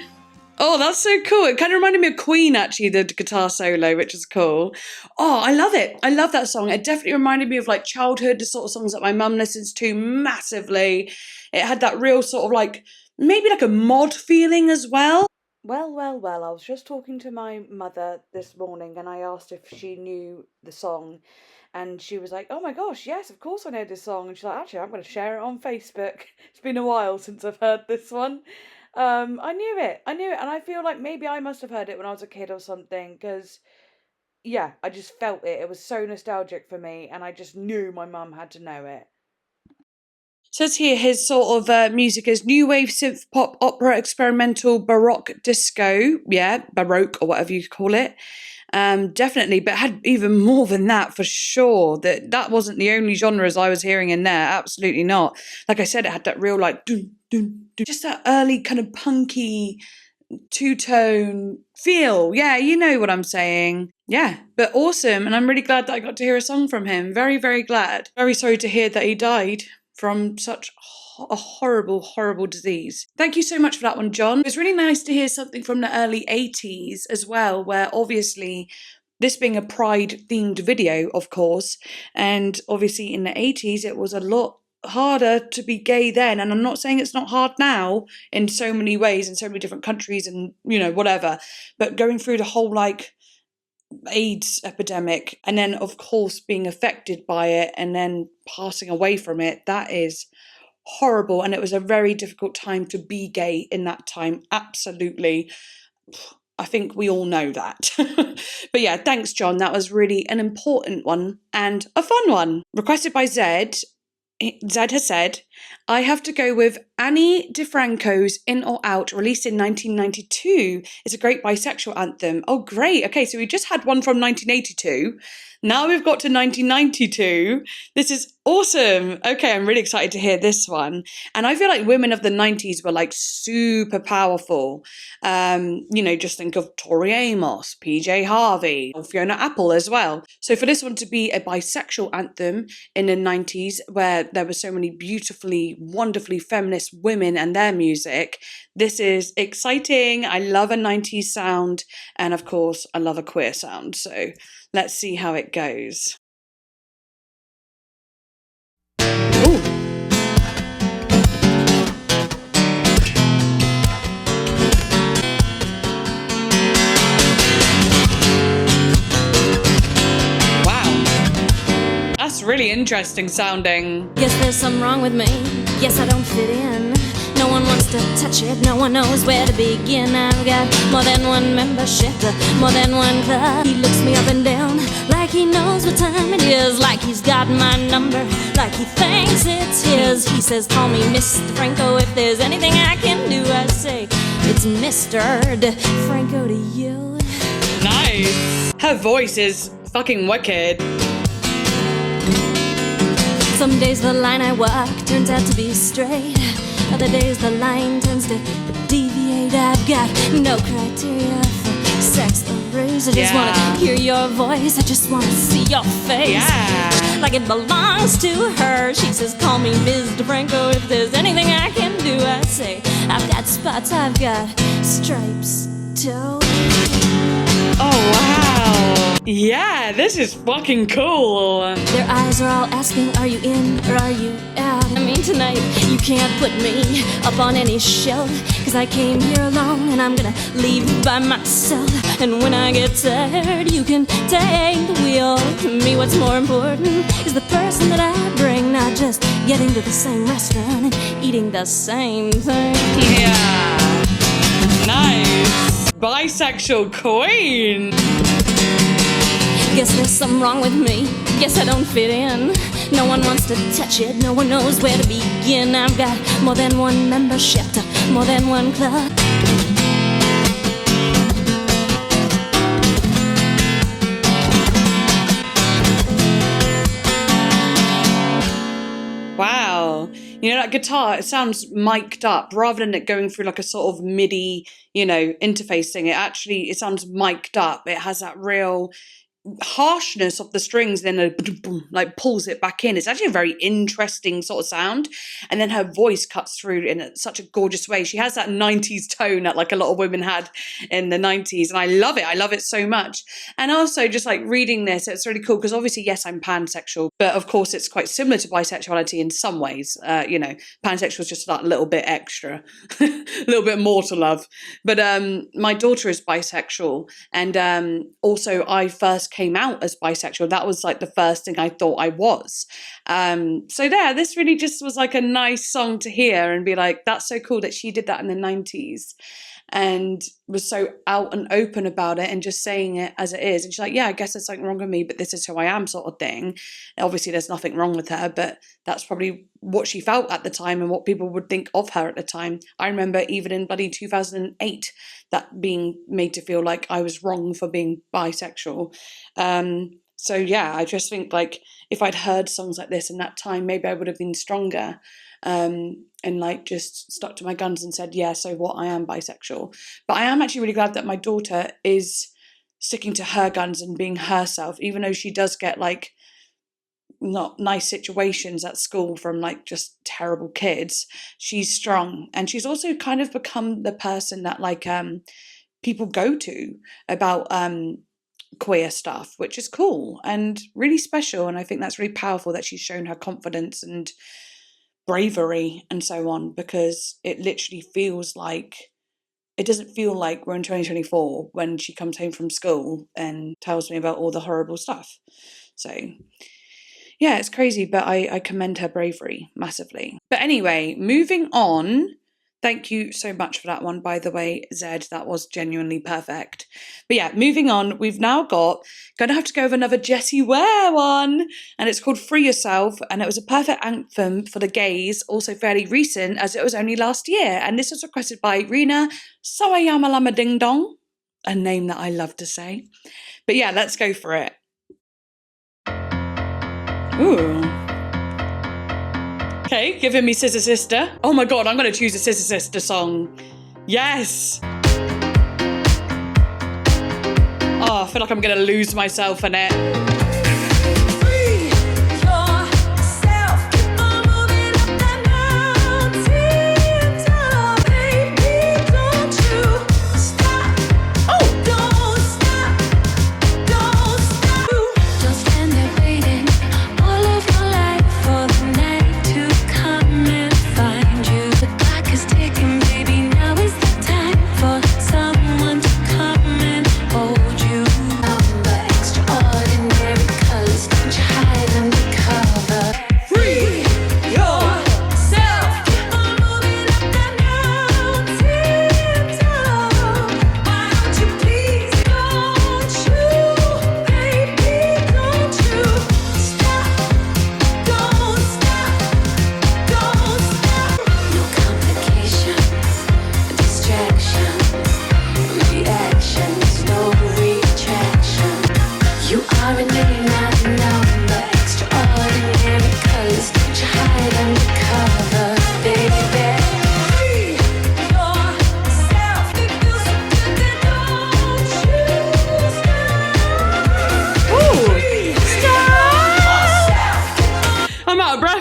Oh, that's so cool. It kind of reminded me of Queen, actually, the guitar solo, which is cool. Oh, I love it. I love that song. It definitely reminded me of like childhood, the sort of songs that my mum listens to massively. It had that real sort of like, maybe like a mod feeling as well. Well, I was just talking to my mother this morning and I asked if she knew the song and she was like, oh my gosh, yes, of course I know this song. And she's like, actually, I'm going to share it on Facebook. It's been a while since I've heard this one. I knew it, and I feel like maybe I must have heard it when I was a kid or something, because, yeah, I just felt it. It was so nostalgic for me, and I just knew my mum had to know it. Says here his sort of music is new wave, synth pop, opera, experimental, baroque, disco, yeah, baroque or whatever you call it. Definitely, but had even more than that for sure. That wasn't the only genres I was hearing in there. Absolutely not. Like I said, it had that real like dun, dun, dun, just that early kind of punky two-tone feel. Yeah, you know what I'm saying. Yeah, but awesome. And I'm really glad that I got to hear a song from him. Very, very glad. Very sorry to hear that he died from such a horrible, horrible disease. Thank you so much for that one, John. It was really nice to hear something from the early 80s as well, where obviously this being a Pride-themed video, of course, and obviously in the 80s it was a lot harder to be gay then, and I'm not saying it's not hard now in so many ways in so many different countries and, you know, whatever, but going through the whole like AIDS epidemic and then of course being affected by it and then passing away from it, that is horrible, and it was a very difficult time to be gay in that time. Absolutely, I think we all know that. But yeah, thanks John, that was really an important one and a fun one. Requested by Zed. Zed has said, I have to go with Annie DiFranco's In or Out, released in 1992. It's a great bisexual anthem. Oh, great. Okay, so we just had one from 1982. Now we've got to 1992. This is awesome. Okay, I'm really excited to hear this one. And I feel like women of the 90s were like super powerful. Just think of Tori Amos, PJ Harvey, and Fiona Apple as well. So for this one to be a bisexual anthem in the 90s, where there were so many beautifully, wonderfully feminist women and their music, this is exciting. I love a 90s sound. And of course, I love a queer sound. So let's see how it goes. Ooh. Wow. That's really interesting sounding. Guess there's something wrong with me. Guess I don't fit in. No one wants to touch it, no one knows where to begin. I've got more than one membership, more than one club. He looks me up and down like he knows what time it is, like he's got my number, like he thinks it's his. He says, call me Mr. Franco, if there's anything I can do. I say, it's Mr. DiFranco to you. Nice. Her voice is fucking wicked. Some days the line I walk turns out to be straight. Other days the line tends to deviate. I've got no criteria for sex or race. I just wanna hear your voice, I just wanna see your face. Like it belongs to her. She says, call me Ms. DiFranco, if there's anything I can do. I say, I've got spots, I've got stripes too. Oh wow. Yeah, this is fucking cool. Their eyes are all asking, are you in or are you out? I mean, tonight you can't put me up on any shelf, cause I came here alone and I'm gonna leave by myself. And when I get tired, you can take the wheel. To me, what's more important is the person that I bring, not just getting to the same restaurant and eating the same thing. Yeah. Nice. Bisexual queen. Guess there's something wrong with me. Guess I don't fit in. No one wants to touch it. No one knows where to begin. I've got more than one membership, more than one club. Wow. You know, that guitar, it sounds mic'd up rather than it going through like a sort of MIDI, interface thing. It sounds mic'd up. It has that real harshness of the strings, then like pulls it back in. It's actually a very interesting sort of sound, and then her voice cuts through in such a gorgeous way. She has that 90s tone that like a lot of women had in the 90s, and I love it so much. And also just like reading this, it's really cool because obviously, yes, I'm pansexual, but of course it's quite similar to bisexuality in some ways. Pansexual is just that little bit extra, a little bit more to love. But my daughter is bisexual, and also I first came out as bisexual. That was like the first thing I thought I was. This really just was like a nice song to hear and be like, that's so cool that she did that in the 90s and was so out and open about it and just saying it as it is. And she's like, yeah, I guess there's something wrong with me, but this is who I am, sort of thing. Obviously there's nothing wrong with her, but that's probably what she felt at the time and what people would think of her at the time. I remember even in bloody 2008 that being made to feel like I was wrong for being bisexual. I just think like if I'd heard songs like this in that time, maybe I would have been stronger. And like just stuck to my guns and said, yeah, so what, I am bisexual. But I am actually really glad that my daughter is sticking to her guns and being herself, even though she does get like not nice situations at school from like just terrible kids. She's strong, and she's also kind of become the person that like people go to about queer stuff, which is cool and really special. And I think that's really powerful that she's shown her confidence and bravery and so on, because it literally feels like, it doesn't feel like we're in 2024 when she comes home from school and tells me about all the horrible stuff. So yeah, it's crazy, but I commend her bravery massively. But anyway, moving on, Thank you so much for that one, by the way, Zed. That was genuinely perfect. But yeah, moving on, we've now got, going to have to go with another Jessie Ware one, and it's called Free Yourself, and it was a perfect anthem for the gays, also fairly recent, as it was only last year, and this was requested by Rina Sawayamalama Ding Dong, a name that I love to say. But yeah, let's go for it. Ooh. Okay, giving me Scissor Sister. Oh my god, I'm going to choose a Scissor Sister song. Yes! Oh, I feel like I'm going to lose myself in it.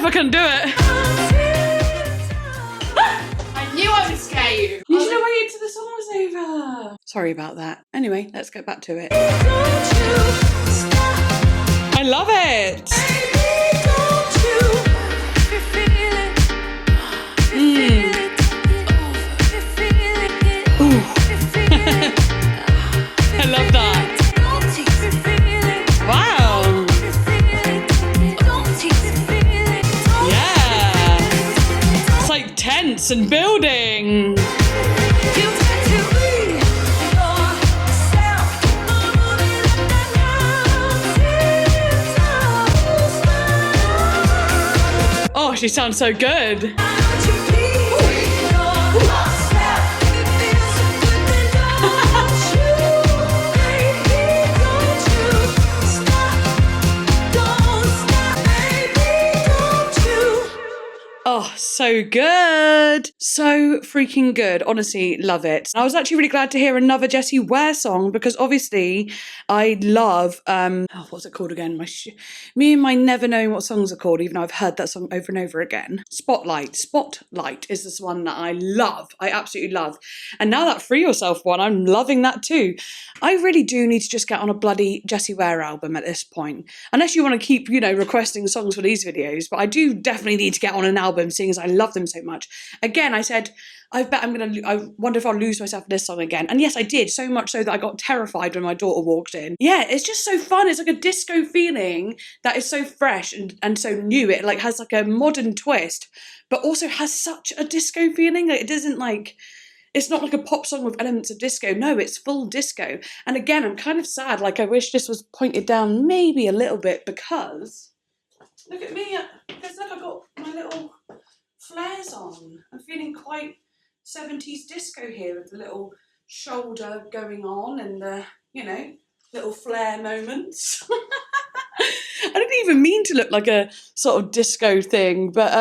I can do it. I knew I would scare you. You should have waited till the song was over. Sorry about that. Anyway, let's get back to it. I love it. I love that. Wow. Yeah. It's like tense and building. Oh, she sounds so good. Oh, so good. So freaking good. Honestly, love it. I was actually really glad to hear another Jessie Ware song because obviously I love, what's it called again? Me and my never knowing what songs are called, even though I've heard that song over and over again. Spotlight. Spotlight is this one that I love. I absolutely love. And now that Free Yourself one, I'm loving that too. I really do need to just get on a bloody Jessie Ware album at this point. Unless you want to keep, requesting songs for these videos, but I do definitely need to get on an album, seeing as I love them so much. Again, I said, I wonder if I'll lose myself in this song again. And yes, I did, so much so that I got terrified when my daughter walked in. Yeah, it's just so fun. It's like a disco feeling that is so fresh and so new. It like has like a modern twist, but also has such a disco feeling. Like, it doesn't like, it's not like a pop song with elements of disco. No, it's full disco. And again, I'm kind of sad. Like, I wish this was pointed down maybe a little bit because, look at me. Because look, I've got my little flares on. I'm feeling quite 70s disco here with the little shoulder going on and the, little flare moments. I didn't even mean to look like a sort of disco thing, but,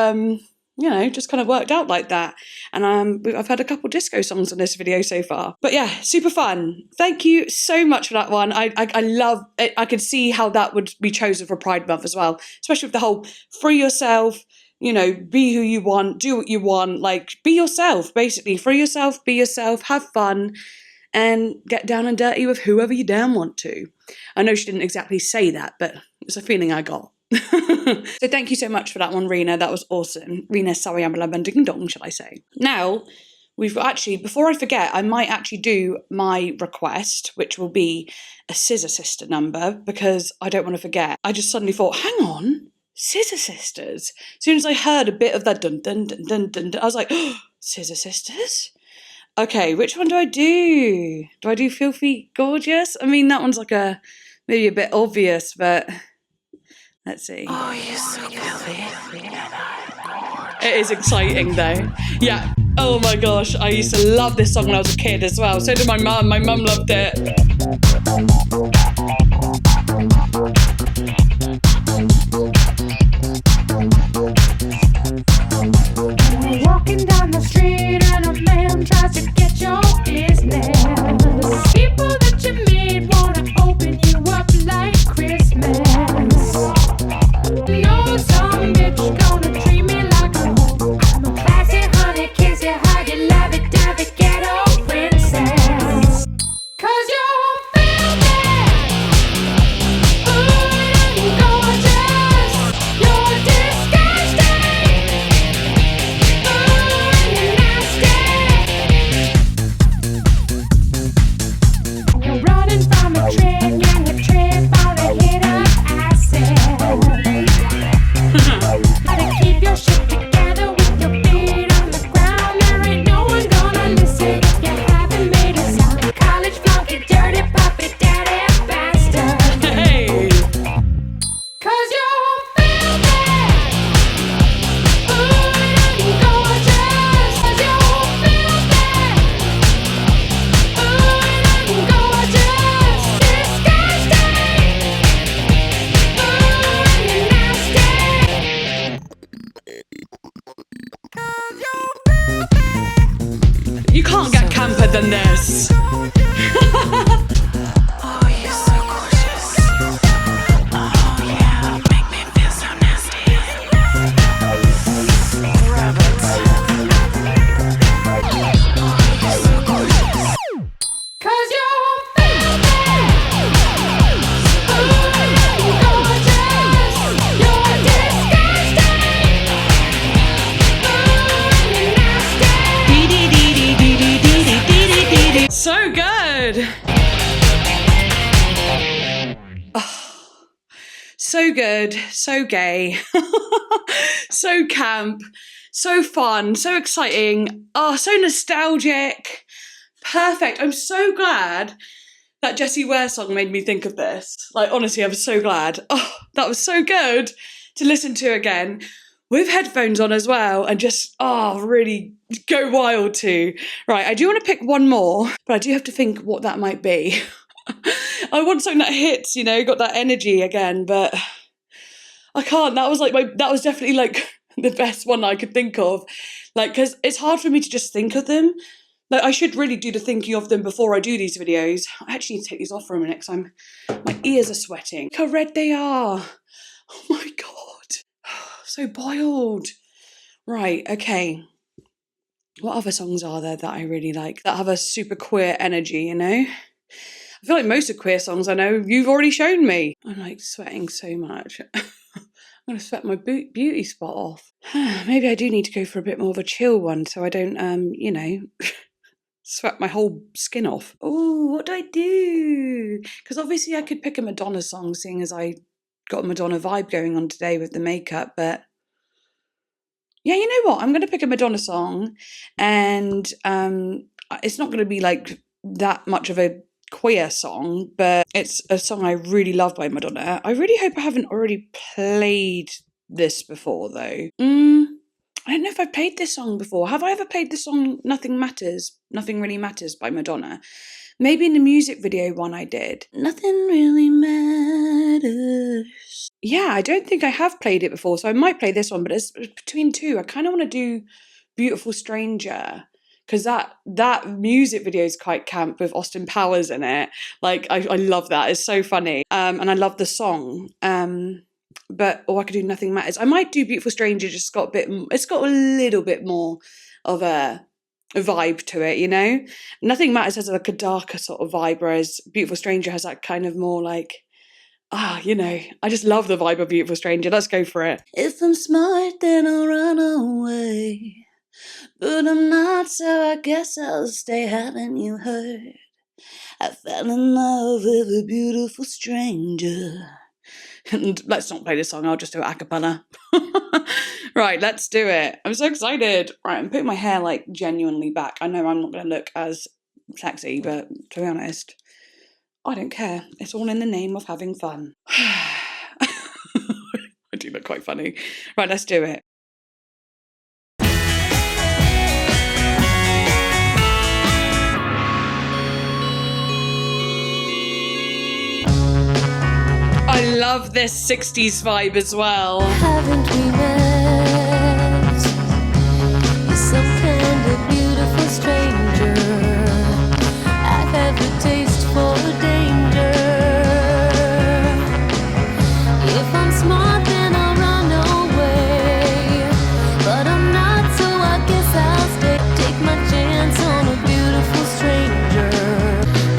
just kind of worked out like that. And I've had a couple disco songs on this video so far. But yeah, super fun. Thank you so much for that one. I love it. I could see how that would be chosen for Pride Month as well, especially with the whole free yourself, be who you want, do what you want, like be yourself, basically. Free yourself, be yourself, have fun, and get down and dirty with whoever you damn want to. I know she didn't exactly say that, but it's a feeling I got. So thank you so much for that one, Rina. That was awesome. Rina, sorry, I'm a ding dong, shall I say. Now, we've actually, before I forget, I might actually do my request, which will be a Scissor Sister number, because I don't want to forget. I just suddenly thought, hang on, Scissor Sisters. As soon as I heard a bit of that dun dun dun dun dun, I was like, oh, Scissor Sisters. Okay, which one do I do? Do I do Filthy Gorgeous? I mean, that one's like maybe a bit obvious, but let's see. Oh, you're so filthy. It is exciting though. Yeah. Oh my gosh, I used to love this song when I was a kid as well. So did my mum. My mum loved it. Walking down the street and a man tries to get your business. People that you meet wanna open you up like Christmas. No, some bitch gonna treat me like a hoe. I'm a classy honey, kiss you, hug you, love it, dab it, ghetto princess. 'Cause you're filthy, ooh, and gorgeous. You're disgusting, ooh, and you're nasty. You're running from a train, and you trip on a hit of acid. How to keep your shit together with your feet on the ground. There ain't no one gonna listen if you haven't made a sound. College flunky, dirty puppy, daddy bastard. Hey. 'Cause you're filthy, ooh, and gorgeous. 'Cause you're filthy, ooh, and gorgeous. Disgusting, ooh, and you're nasty. You can't get camper than this. Oh, you're so gorgeous. Oh, yeah. Make me feel so nasty. Rabbit. Oh, you're so gorgeous. 'Cause you're filthy, ooh, and gorgeous. You're disgusting, ooh, and you're nasty. So good. Oh, so good, so gay, so camp, so fun, so exciting. Oh, so nostalgic. Perfect. I'm so glad that Jessie Ware song made me think of this. Like, honestly, I'm so glad. Oh, that was so good to listen to again with headphones on as well and just, really go wild to. Right, I do want to pick one more, but I do have to think what that might be. I want something that hits, got that energy again, but I can't. That was definitely like the best one I could think of. Like, because it's hard for me to just think of them. Like, I should really do the thinking of them before I do these videos. I actually need to take these off for a minute because my ears are sweating. Look how red they are. Oh my God. So boiled. Right, okay. What other songs are there that I really like that have a super queer energy, I feel like most of queer songs I know you've already shown me. I'm like sweating so much. I'm going to sweat my beauty spot off. Maybe I do need to go for a bit more of a chill one so I don't, sweat my whole skin off. Oh, what do I do? Because obviously I could pick a Madonna song, seeing as I got a Madonna vibe going on today with the makeup, but yeah, you know what? I'm going to pick a Madonna song, and it's not going to be like that much of a queer song, but it's a song I really love by Madonna. I really hope I haven't already played this before, though. I don't know if I've played this song before. Have I ever played the song Nothing Matters, Nothing Really Matters by Madonna? Maybe in the music video one I did. Nothing really matters. Yeah, I don't think I have played it before, so I might play this one, but it's between two. I kind of want to do Beautiful Stranger, because that music video is quite camp with Austin Powers in it. Like, I love that. It's so funny. And I love the song. Or I could do Nothing Matters. I might do Beautiful Stranger, it's got a little bit more of a vibe to it, Nothing Matters has like a darker sort of vibe, whereas Beautiful Stranger has that kind of more like, I just love the vibe of Beautiful Stranger. Let's go for it. If I'm smart, then I'll run away. But I'm not, so I guess I'll stay. Haven't you heard? I fell in love with a beautiful stranger. And let's not play this song, I'll just do it a cappella. Right, let's do it. I'm so excited. Right, I'm putting my hair like genuinely back. I know I'm not going to look as sexy, but to be honest, I don't care. It's all in the name of having fun. I do look quite funny. Right, let's do it. I love this 60s vibe as well. Haven't we met? You're some kind of beautiful stranger. I've had the taste for danger. If I'm smart, then I'll run away. But I'm not, so I guess I'll stay. Take my chance on a beautiful stranger.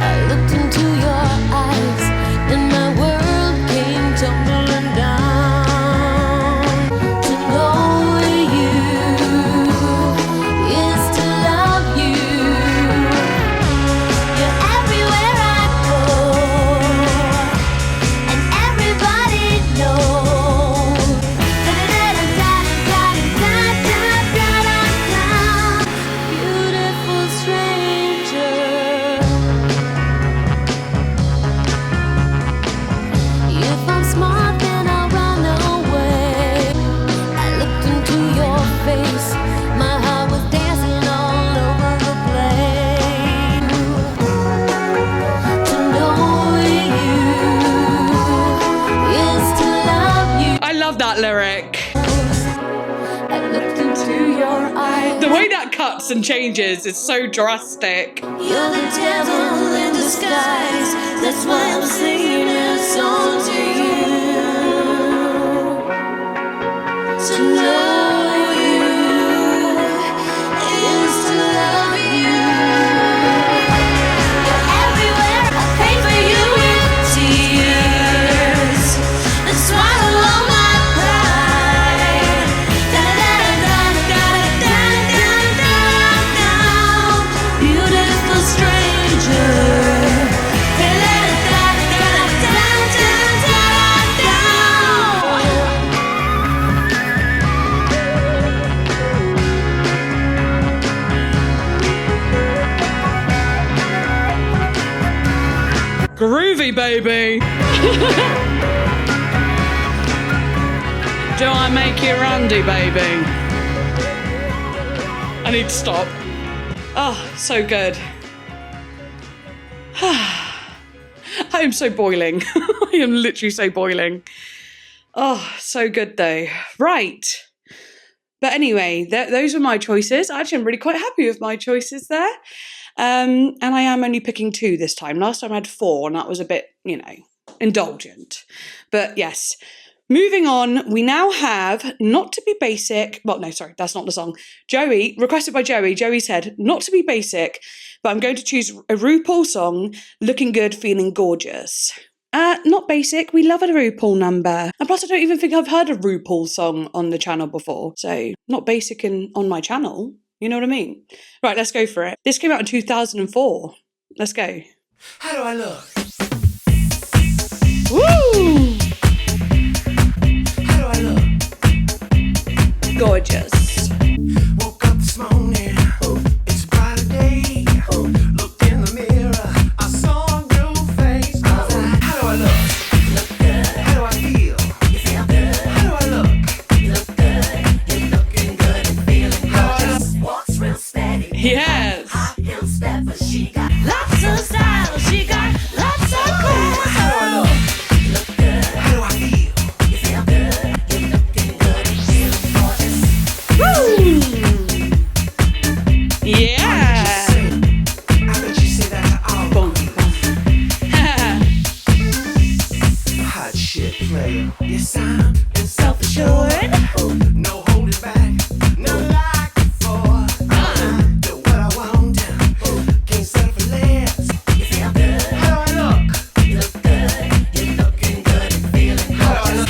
I looked into your eyes, and my world came tumbling down. To know you is to love you. You're everywhere I go, and everybody knows. Beautiful stranger. If I'm smart, then I'll run away. I looked into your face, my heart was dancing all over the place. To know you is to love you. I love that lyric. I looked into your eyes. The way that cuts and changes is so drastic. You're the devil in disguise. That's why I'm singing this song to you. To know you is to love you. You're everywhere. I pay for you with tears and swallow all my pride. Beautiful stranger. Groovy, baby. Do I make you randy, baby? I need to stop. Oh, so good. I am so boiling. I am literally so boiling. Oh, so good though. Right. But anyway, those were my choices. Actually, I'm really quite happy with my choices there. And I am only picking 2 this time. Last time I had 4, and that was a bit, indulgent. But yes, moving on, we now have Not to Be Basic. Well, no, sorry, that's not the song. Joey, requested by Joey. Joey said, Not to Be Basic, but I'm going to choose a Rupaul song, Looking Good, Feeling Gorgeous. Not basic. We love a Rupaul number. And plus, I don't even think I've heard a Rupaul song on the channel before. So, not basic on my channel. You know what I mean? Right, let's go for it. This came out in 2004. Let's go. How do I look? Woo! How do I look? Gorgeous. Woke up this morning, it's a brighter day. Looked in the mirror, I saw a new face. How do I look? How do I feel? How do I look? Yes. She got lots of style. She got lots of cool. How do I look? How do I feel? You feel good. You're looking good. You feel gorgeous. Woo! Yeah. I bet you say that to all Boom. hot shit player. You sound self-assured. No holding back. No like before. Do what I want. Can't settle for less. You feel good. How do I look? You look good. You're looking good and feeling How do I look?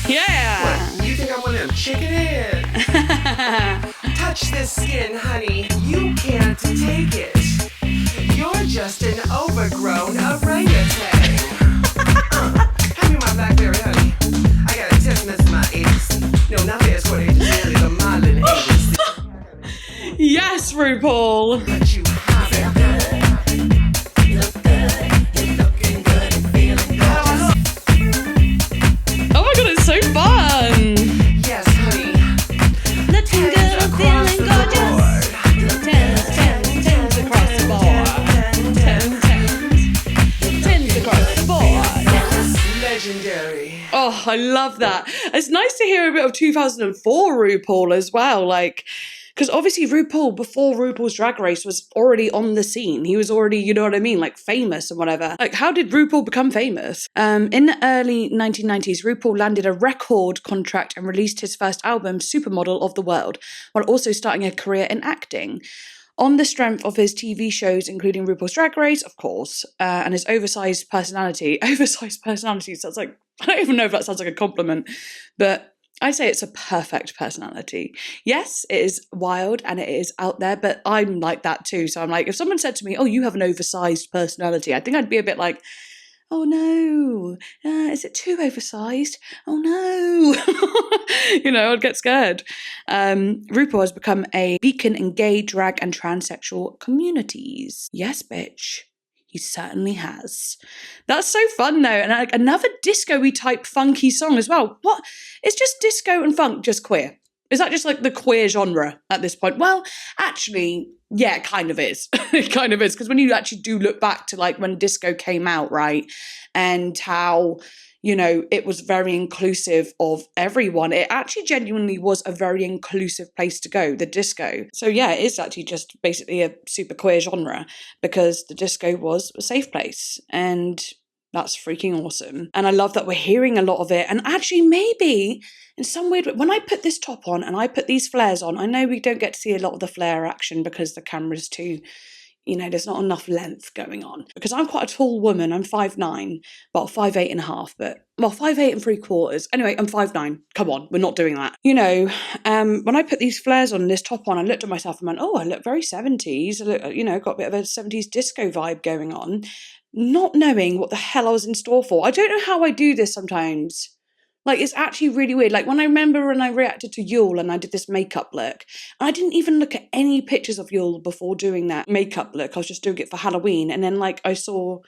gorgeous. Yeah. You think I'm one of them chicken head? Touch this skin, honey. You can't take it. You're just an overgrown orangutan. Hand me my Blackberry RuPaul. Oh my god, it's so fun. Yes, honey. Looking good and feeling gorgeous. Tens across the board. Tens across the board. Legendary. Oh, I love that. It's nice to hear a bit of 2004 RuPaul as well, like, because obviously RuPaul, before RuPaul's Drag Race, was already on the scene. He was already, you know what I mean, like famous and whatever. Like, how did RuPaul become famous? In the early 1990s, RuPaul landed a record contract and released his first album, Supermodel of the World, while also starting a career in acting. On the strength of his TV shows, including RuPaul's Drag Race, of course, and his oversized personality. Oversized personality sounds like, I don't even know if that sounds like a compliment, but I'd say it's a perfect personality. Yes, it is wild and it is out there, but I'm like that too. So I'm like, if someone said to me, oh, you have an oversized personality, I think I'd be a bit like, oh no, is it too oversized? Oh no. You know, I'd get scared. RuPaul has become a beacon in gay, drag, and transsexual communities. Yes, bitch. He certainly has. That's so fun though. And like another disco-y type funky song as well. What? It's just disco and funk, just queer. Is that just like the queer genre at this point? Well, actually, yeah, it kind of is. It kind of is. Because when you actually do look back to like when disco came out, right? And how, you know, it was very inclusive of everyone. It actually genuinely was a very inclusive place to go, the disco. So yeah, it is actually just basically a super queer genre because the disco was a safe place. And that's freaking awesome. And I love that we're hearing a lot of it. And actually maybe in some weird way, when I put this top on and I put these flares on, I know we don't get to see a lot of the flare action because the camera's too, you know, there's not enough length going on. Because I'm quite a tall woman. I'm 5'9", well, 5'8.5", but, well, 5'8 3/4. Anyway, I'm 5'9". Come on, we're not doing that. You know, when I put these flares on and this top on, I looked at myself and went, oh, I look very 70s. I look, you know, got a bit of a 70s disco vibe going on. Not knowing what the hell I was in store for. I don't know how I do this sometimes. Like, it's actually really weird. Like, when I remember when I reacted to Yule and I did this makeup look, and I didn't even look at any pictures of Yule before doing that makeup look. I was just doing it for Halloween. And then, like, I saw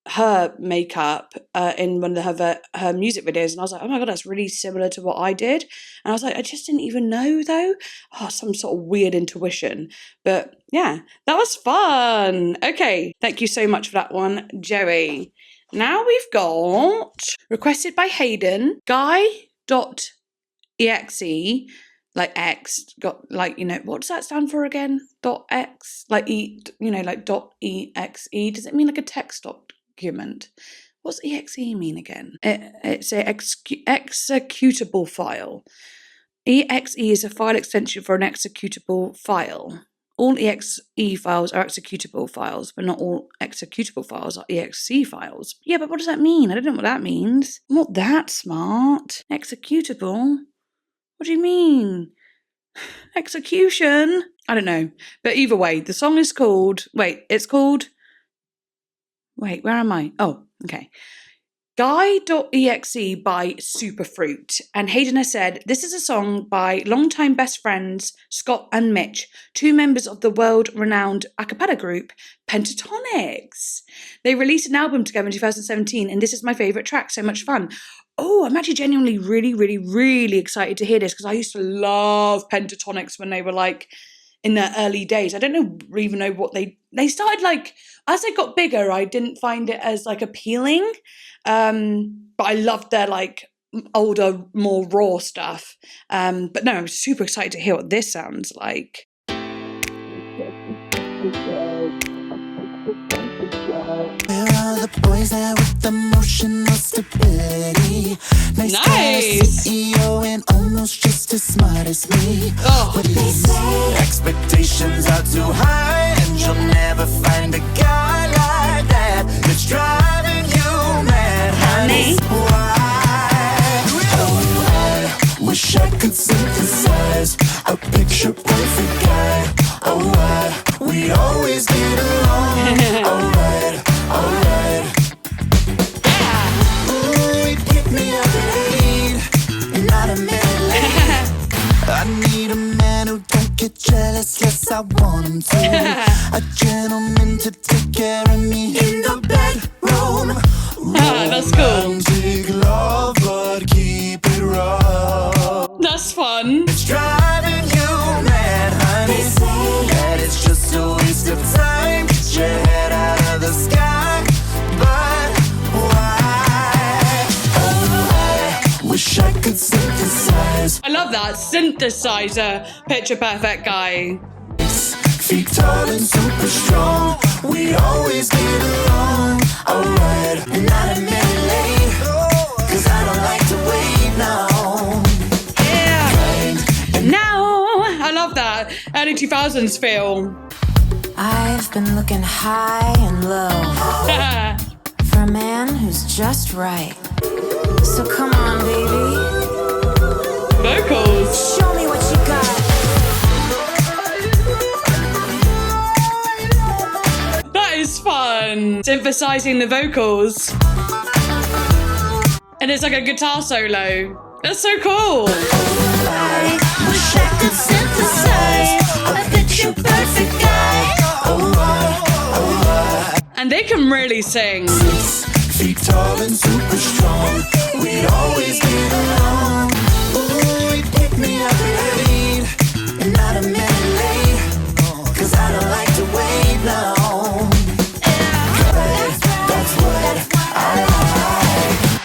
her makeup in one of her music videos, and I was like, oh my god, that's really similar to what I did. And I was like, I just didn't even know though. Oh, some sort of weird intuition. But yeah, that was fun. Okay, thank you so much for that one, Joey. Now we've got requested by Hayden, GUY.exe, like X, got like, you know, what does that stand for again? .x, like E, you know, like .exe. Does it mean like a text document? What's exe mean again? It's a executable file. Exe is a file extension for an executable file. All exe files are executable files, but not all executable files are exe files. Yeah, but what does that mean? I don't know what that means. I'm not that smart. Executable? What do you mean? Execution? I don't know. But either way, the song is called... Wait, where am I? Oh, okay. GUY.exe by Superfruit. And Hayden has said, this is a song by longtime best friends Scott and Mitch, two members of the world-renowned a cappella group Pentatonix. They released an album together in 2017, and this is my favourite track, so much fun. Oh, I'm actually genuinely really, really, really excited to hear this because I used to love Pentatonix when they were like in their early days. I don't even know what they started like, as they got bigger, I didn't find it as like appealing. But I loved their like older, more raw stuff. But no, I'm super excited to hear what this sounds like. Where are the boys there with emotional stability? Nice. CEO and almost just as smart as me. Oh. What they say, expectations are too high, and you'll never find a guy like that. It's driving you mad, honey. Why? Oh, I wish I could synthesize a picture perfect guy. Oh, why we always get along. Alright. Ooh, it hit me up late, not a minute late. I need a man who don't get jealous. Yes, I want come to. A gentleman to take care of me in the bedroom. That's cool. Romantic love, but keep it raw. That's fun. It's driving you mad, honey. That it's just a waste of time. Get your head out of the sky. But why? Oh, I wish I could synthesize. I love that synthesizer, picture perfect guy. Feet tall and super strong. We always get along. Alright, and not a minute late. Cause I don't like to wait now. Yeah. Now, I love that. Early 2000s feel. I've been looking high and low for a man who's just right. So come on, baby. Vocals. Show me what you got. That is fun. Synthesizing the vocals. And it's like a guitar solo. That's so cool. I wish I could synthesize a picture perfect guy. And they can really sing. 6 feet tall and super strong. We'd always get along. Ooh, he'd pick me up late and not a minute late. Cause I don't like to wait now. That's what I like.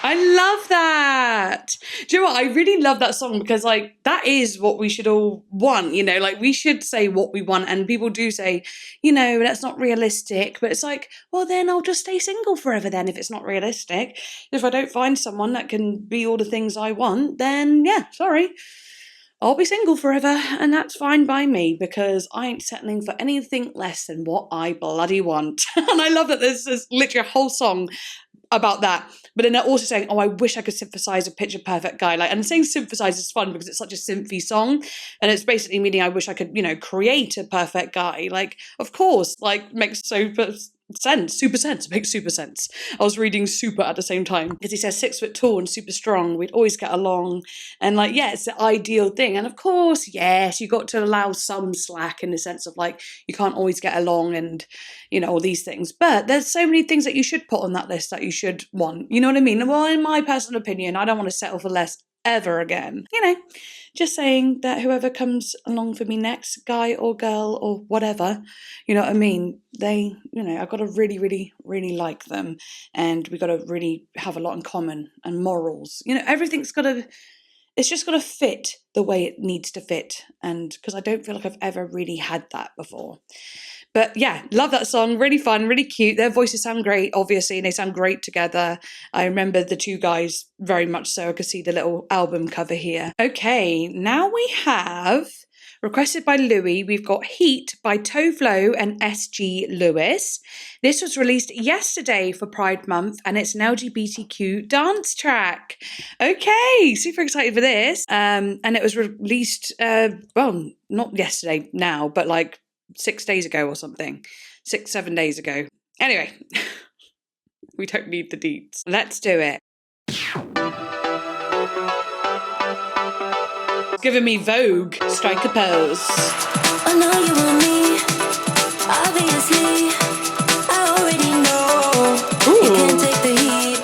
I love that. Do you know what? I really love that song because, like, that is what we should all want, you know? Like, we should say what we want, and people do say, you know, that's not realistic. But it's like, well, then I'll just stay single forever then if it's not realistic. If I don't find someone that can be all the things I want, then, yeah, sorry. I'll be single forever, and that's fine by me because I ain't settling for anything less than what I bloody want. And I love that there's literally a whole song about that, but then they're also saying, oh, I wish I could synthesize a picture perfect guy. Like, and saying synthesize is fun because it's such a synthy song, and it's basically meaning I wish I could, you know, create a perfect guy. Like, of course, like, makes super sense, makes super sense. I was reading super at the same time because he says 6 foot tall and super strong, we'd always get along, and like, yeah, it's the ideal thing. And of course, yes, you got to allow some slack in the sense of like, you can't always get along and, you know, all these things, but there's so many things that you should put on that list that you should want, you know what I mean? Well, in my personal opinion, I don't want to settle for less ever again, you know. Just saying that whoever comes along for me next, guy or girl or whatever, you know what I mean, they, you know, I've got to really, really, really like them, and we got to really have a lot in common, and morals, you know, everything's got to, it's just got to fit the way it needs to fit, and because I don't feel like I've ever really had that before. But yeah, love that song. Really fun, really cute. Their voices sound great, obviously, and they sound great together. I remember the two guys very much so. I could see the little album cover here. Okay, now we have, requested by Louis, we've got Heat by Tove and SG Lewis. This was released yesterday for Pride Month, and it's an LGBTQ dance track. Okay, super excited for this. And it was released, well, not yesterday now, but like 6 days ago or something. 6-7 days ago. Anyway, we don't need the deets. Let's do it. Giving me Vogue. Strike a pose. I know you want me, obviously. I already know. Ooh. You can't take the heat.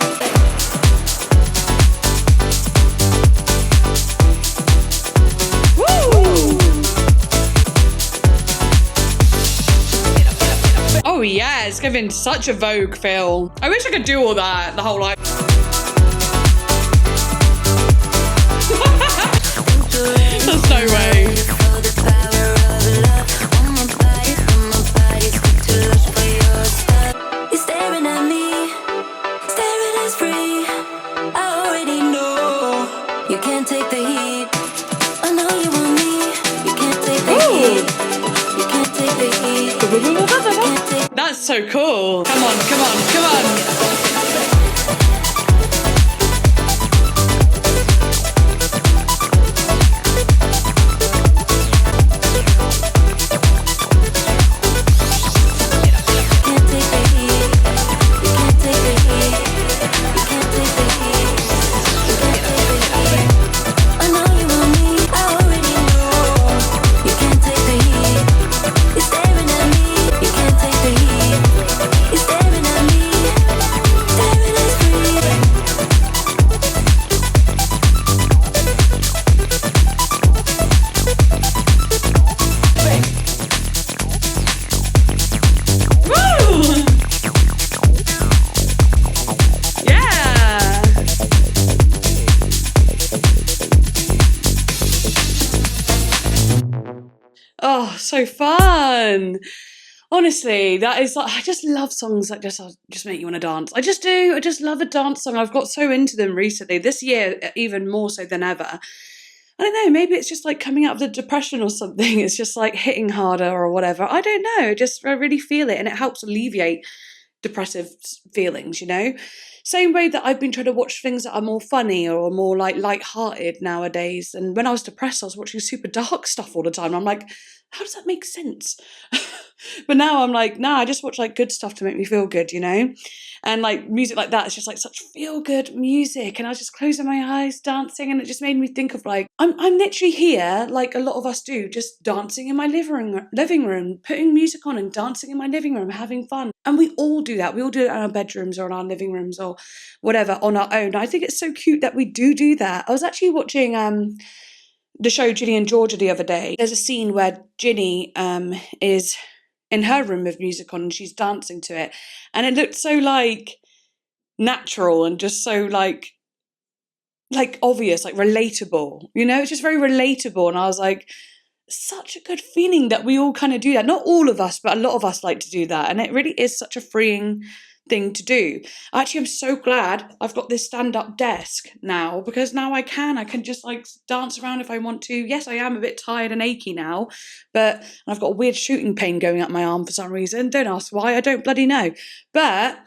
Oh yeah, it's giving such a Vogue feel. I wish I could do all that the whole life. There's no way. You're staring at me, staring us free. I already know you can't take the heat. I know you want me, you can't take the heat. You can't take the heat. That's so cool. Come on, come on, come on. so fun. Honestly, that is like, I just love songs that just make you want to dance. I just do. I just love a dance song. I've got so into them recently. This year, even more so than ever. I don't know, maybe it's just like coming out of the depression or something. It's just like hitting harder or whatever. I don't know. I really feel it, and it helps alleviate depressive feelings, you know? Same way that I've been trying to watch things that are more funny or more like light-hearted nowadays. And when I was depressed, I was watching super dark stuff all the time. And I'm like, how does that make sense? But now I'm like, nah, I just watch like good stuff to make me feel good, you know? And like music like that is just like such feel-good music. And I was just closing my eyes, dancing, and it just made me think of like, I'm literally here, like a lot of us do, just dancing in my living room, putting music on and dancing in my living room, having fun. And we all do that. We all do it in our bedrooms or in our living rooms or whatever on our own. I think it's so cute that we do that. I was actually watching the show Ginny and Georgia the other day. There's a scene where Ginny is in her room with music on and she's dancing to it. And it looked so like natural and just so like obvious, like relatable. You know, it's just very relatable. And I was like, such a good feeling that we all kind of do that. Not all of us, but a lot of us like to do that. And it really is such a freeing thing to do. Actually, I'm so glad I've got this stand-up desk now, because now I can just like dance around if I want to. Yes, I am a bit tired and achy now, but I've got a weird shooting pain going up my arm for some reason. Don't ask why, I don't bloody know. But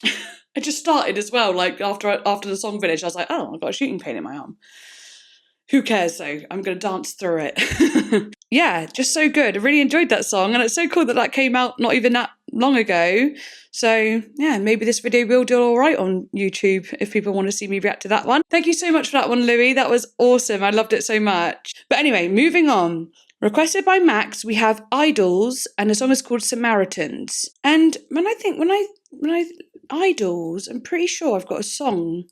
I just started as well, like after the song finished, I was like, oh, I've got a shooting pain in my arm. Who cares though? I'm going to dance through it. Yeah, just so good. I really enjoyed that song, and it's so cool that came out not even that long ago. So yeah, maybe this video will do all right on YouTube if people want to see me react to that one. Thank you so much for that one, Louis. That was awesome. I loved it so much. But anyway, moving on. Requested by Max, we have Idols, and the song is called Samaritans. And when I Idols, I'm pretty sure I've got a song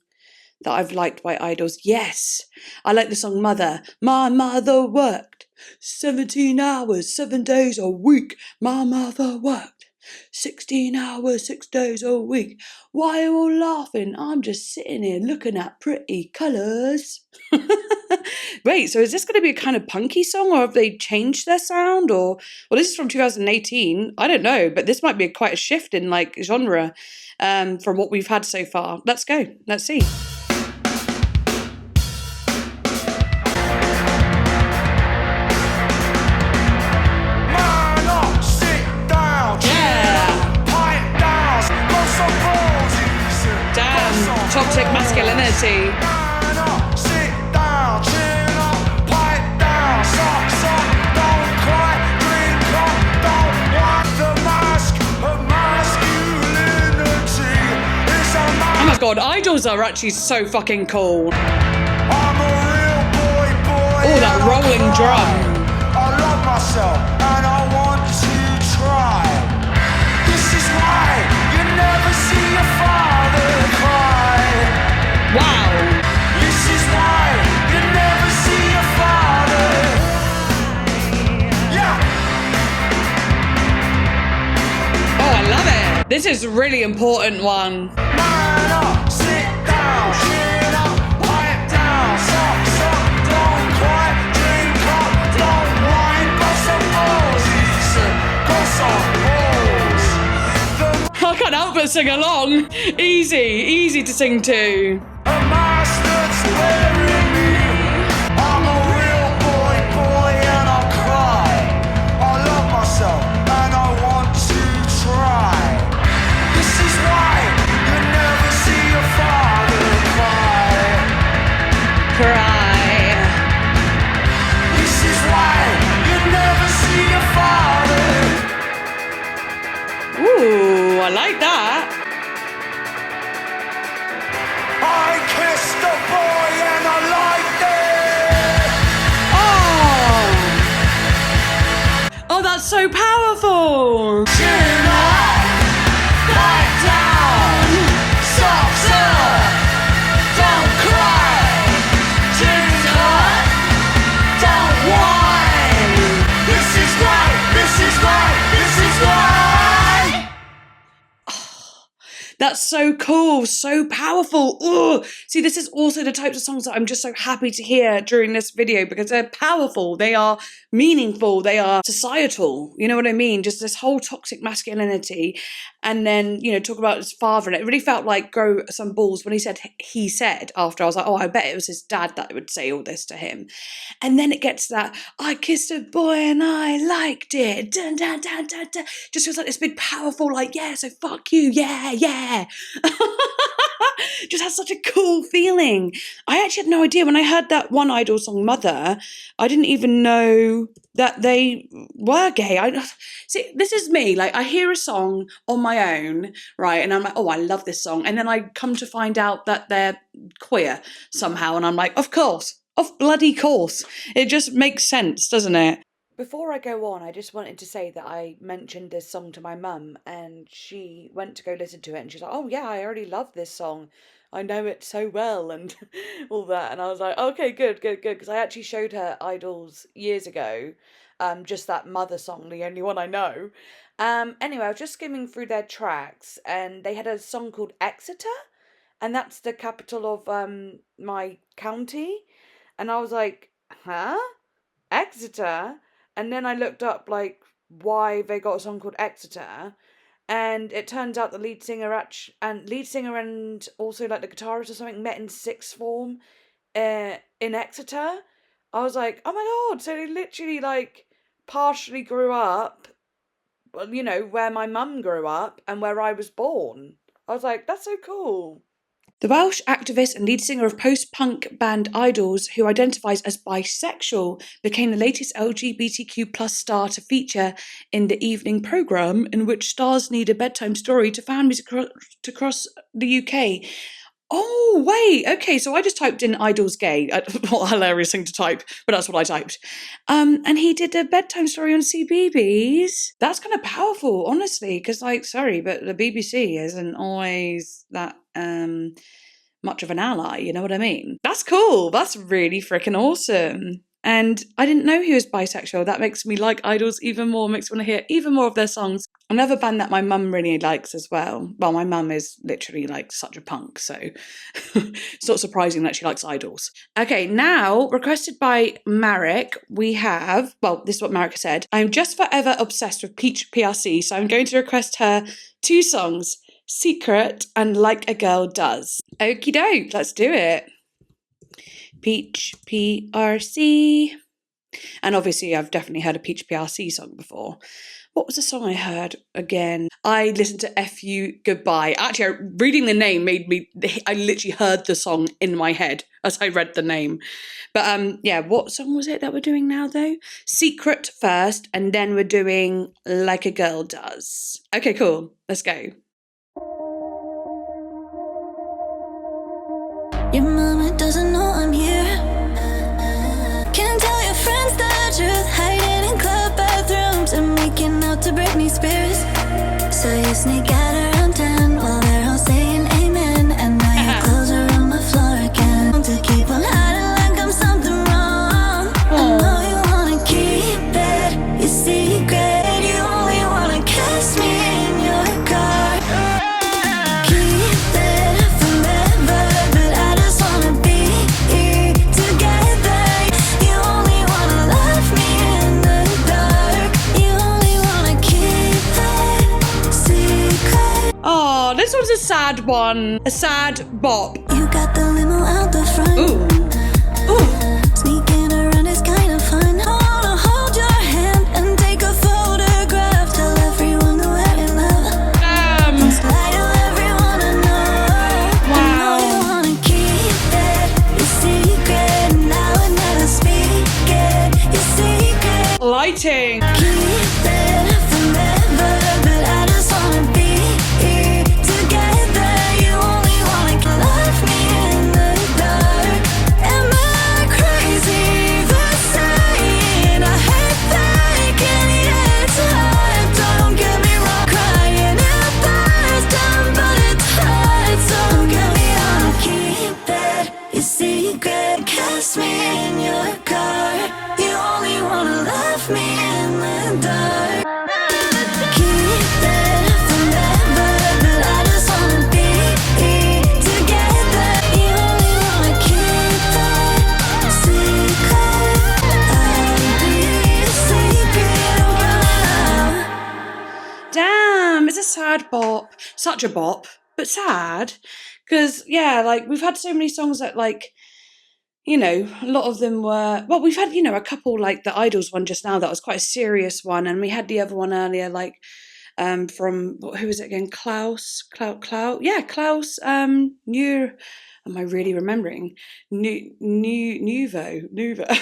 that I've liked by Idols. Yes, I like the song Mother. My mother worked 17 hours, 7 days a week. My mother worked 16 hours, 6 days a week. Why are you all laughing? I'm just sitting here looking at pretty colours. Wait, so is this going to be a kind of punky song, or have they changed their sound? Or, well, this is from 2018. I don't know, but this might be quite a shift in like genre from what we've had so far. Let's go. Let's see. Toxic masculinity. Sit down, chin up, pipe down, socks up, don't cry, drink up, don't want the mask of masculinity. It's a Oh my god, Idols are actually so fucking cool. I'm a real boy. Oh, that rolling drum. I love myself and I want to try. This is why you never see your father cry. Wow. This is why you never see your father. Yeah. Oh, I love it. This is a really important one. Man up, sit down, chin up, pipe down, socks up, don't cry, drink up, don't whine, got some balls, he said, got some balls. I can't help but sing along. Easy to sing to. A master's wearing me. I'm a real boy and I cry. I love myself and I want to try. This is why you never see your father Cry. This is why you never see your father. Ooh, I like that. I kissed a boy and I liked it. Oh, that's so powerful. Chin up, pipe down, socks up, don't cry, chin up, don't whine. This is why, this is why, this is why. That's so cool, so powerful. Ooh. See, this is also the types of songs that I'm just so happy to hear during this video because they're powerful, they are meaningful, they are societal. You know what I mean? Just this whole toxic masculinity. And then, you know, talk about his father. And it really felt like grow some balls when he said after. I was like, oh, I bet it was his dad that would say all this to him. And then it gets that, I kissed a boy and I liked it. Dun, dun, dun, dun, dun. Just feels like this big, powerful, like, yeah, so fuck you. Yeah, yeah. Just has such a cool feeling. I actually had no idea when I heard that One Idol song, Mother, I didn't even know that they were gay. See, this is me. Like, I hear a song on my own, right? And I'm like, oh, I love this song. And then I come to find out that they're queer somehow. And I'm like, of course. Of bloody course. It just makes sense, doesn't it? Before I go on, I just wanted to say that I mentioned this song to my mum and she went to go listen to it and she's like, oh yeah, I already love this song. I know it so well and all that. And I was like, okay, good. Because I actually showed her Idols years ago. Just that Mother song, the only one I know. Anyway, I was just skimming through their tracks and they had a song called Exeter. And that's the capital of my county. And I was like, huh? Exeter? And then I looked up, like, why they got a song called Exeter. And it turns out the lead singer and also, like, the guitarist or something met in sixth form in Exeter. I was like, oh my God. So they literally, like, partially grew up, you know, where my mum grew up and where I was born. I was like, that's so cool. The Welsh activist and lead singer of post-punk band Idols, who identifies as bisexual, became the latest LGBTQ+ star to feature in the evening programme, in which stars need a bedtime story to families across the UK. Oh, wait, okay, so I just typed in Idols gay. What a hilarious thing to type, but that's what I typed. And he did a bedtime story on CBeebies. That's kind of powerful, honestly, because, like, sorry, but the BBC isn't always that much of an ally, you know what I mean? That's cool. That's really freaking awesome. And I didn't know he was bisexual. That makes me like Idols even more, makes me want to hear even more of their songs. Another band that my mum really likes as well. Well, my mum is literally like such a punk, so it's not surprising that she likes Idols. Okay, now, requested by Marek, we have, well, this is what Marek said. I'm just forever obsessed with Peach PRC, so I'm going to request her 2 songs, Secret and Like a Girl Does. Okie doke, let's do it. Peach PRC. And obviously I've definitely heard a Peach PRC song before. What was the song I heard again? I listened to FU Goodbye. Actually, reading the name made me, I literally heard the song in my head as I read the name. But yeah, what song was it that we're doing now though? Secret first, and then we're doing Like a Girl Does. Okay, cool. Let's go. Your mama doesn't know I'm here. Can't tell your friends the truth. Hiding in club bathrooms and making out to Britney Spears. So you sneak out around 10 while they're all saying amen. And now your clothes are on the floor again. To keep on hiding like I'm something wrong. I know you wanna keep it your secret. You only wanna kiss me in your car. This one's a sad one. A sad bop. You got the limo out the front. Ooh. Ooh. Sneaking around is kind of fun. I wanna hold your hand and take a photograph. Tell everyone that we're in love. And slide to everyone I know. Wow. I know you wanna keep it your secret. And I would never speak it your secret. Lighting. Keep it forever, but I just wanna be here together. You only wanna love me in the dark. Am I crazy for saying I hate thinking it's hard? Don't get me wrong, crying it burns down, but it's hard. So don't get me wrong, keep it your secret. Kiss me in your car. You only wanna love me in the such a bop, but sad. Because, yeah, like, we've had so many songs that, like, you know, a lot of them were, well, we've had, you know, a couple, like the Idols one just now, that was quite a serious one. And we had the other one earlier, like, from, who was it again? Klaus, yeah, Klaus, New, am I really remembering? Nuvo,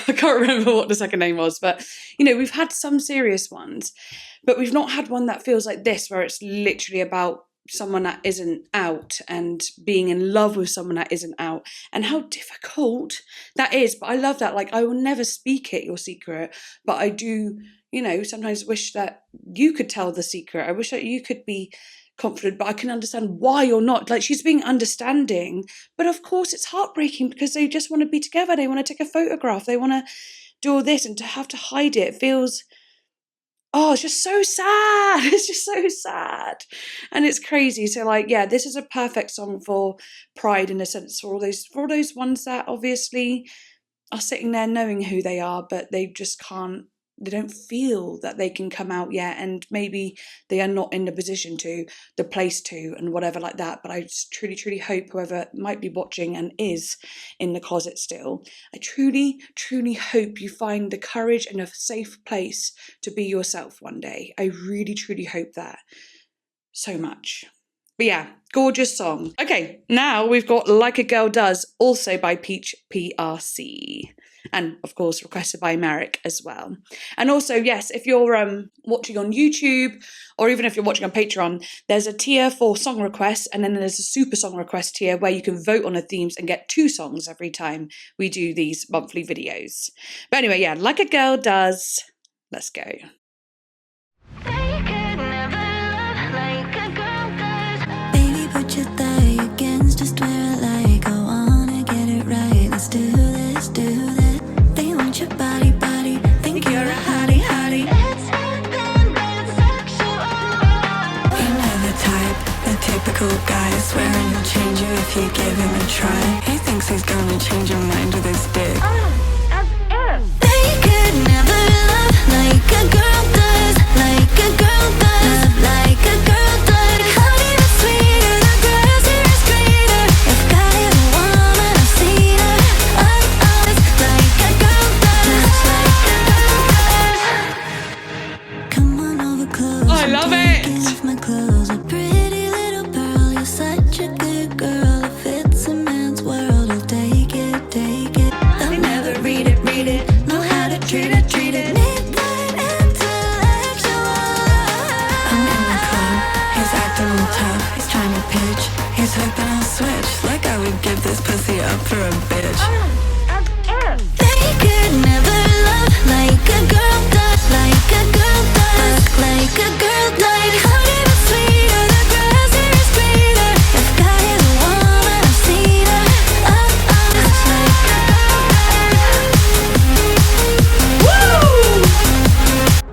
I can't remember what the second name was, but, you know, we've had some serious ones, but we've not had one that feels like this, where it's literally about someone that isn't out and being in love with someone that isn't out, and how difficult that is. But I love that. Like, I will never speak it, your secret, but I do, you know, sometimes wish that you could tell the secret. I wish that you could be confident, but I can understand why you're not. Like, she's being understanding, but of course it's heartbreaking because they just want to be together. They want to take a photograph. They want to do all this, and to have to hide it feels, oh, it's just so sad. It's just so sad. And it's crazy. So, like, yeah, this is a perfect song for Pride, in a sense, for all those ones that obviously are sitting there knowing who they are, but they just can't, they don't feel that they can come out yet, and maybe they are not in the position to, the place to, and whatever like that. But I just truly hope whoever might be watching and is in the closet still, I truly hope you find the courage and a safe place to be yourself one day. I really truly hope that so much. But yeah, gorgeous song. Okay, now we've got Like a Girl Does, also by Peach PRC. And of course, requested by Marek as well. And also, yes, if you're watching on YouTube, or even if you're watching on Patreon, there's a tier for song requests, and then there's a super song request tier where you can vote on the themes and get 2 songs every time we do these monthly videos. But anyway, yeah, Like a Girl Does. Let's go. Baby, put your thigh against, just wear it like I wanna get it right. Let's do this, do this. They want your body, think you're a hottie. It's something that's sexual. You're not the type, the typical guy swearing he'll change you if you give him a try. He thinks he's gonna change your mind with his dick. They could never love like a girl does, like a girl does, love like a girl does. Honey, that's sweeter, the grass is greener. If God is a woman, I've seen her. It's like a girl does, like a girl does. Come on over close. I love it. Taking off my clothes, a pretty little pearl. You're such a good girl. If it's a man's world, I'll take it. I'll never read it. Know how to treat it. Midnight intellectual. I'm in the club, he's acting all tough. He's trying to pitch, he's hoping I'll switch. Like I would give this pussy up for a bitch. They could never love like a girl does, like a girl does, like a girl does. Honey, but sweeter, the grass is greener. If God is a woman, I've seen her. It's like a Woo!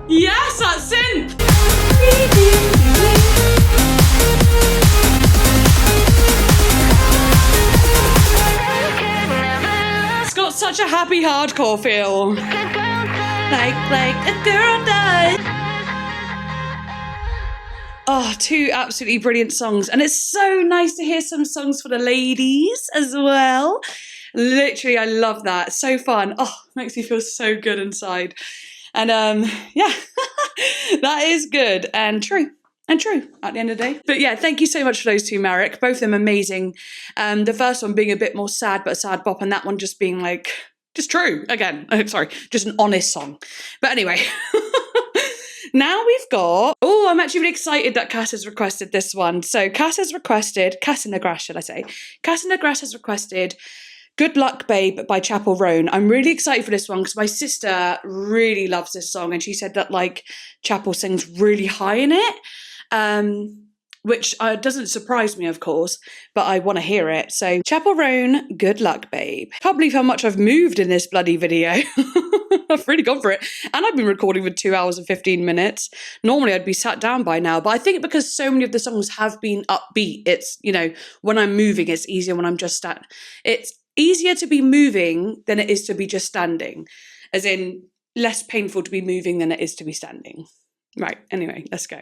Yes, that's synth. It's got such a happy hardcore feel. Like a girl does. Oh, 2 absolutely brilliant songs. And it's so nice to hear some songs for the ladies as well. Literally, I love that. So fun. Oh, makes me feel so good inside. And yeah, that is good and true at the end of the day. But yeah, thank you so much for those 2, Marek. Both of them amazing. The first one being a bit more sad, but a sad bop, and that one just being like, just true again. Sorry, just an honest song. But anyway, now we've got, oh, I'm actually really excited that Cass has requested this one. So Cass has requested, Cass in the Grass, should I say? Cass in the Grass has requested Good Luck Babe by Chappell Roan. I'm really excited for this one because my sister really loves this song, and she said that like Chappell sings really high in it, which doesn't surprise me, of course, but I want to hear it. So Chappell Roan, Good Luck Babe. Can't believe how much I've moved in this bloody video. I've really gone for it. And I've been recording for 2 hours and 15 minutes. Normally I'd be sat down by now, but I think because so many of the songs have been upbeat, it's, you know, when I'm moving, it's easier when I'm just it's easier to be moving than it is to be just standing. As in, less painful to be moving than it is to be standing. Right, anyway, let's go.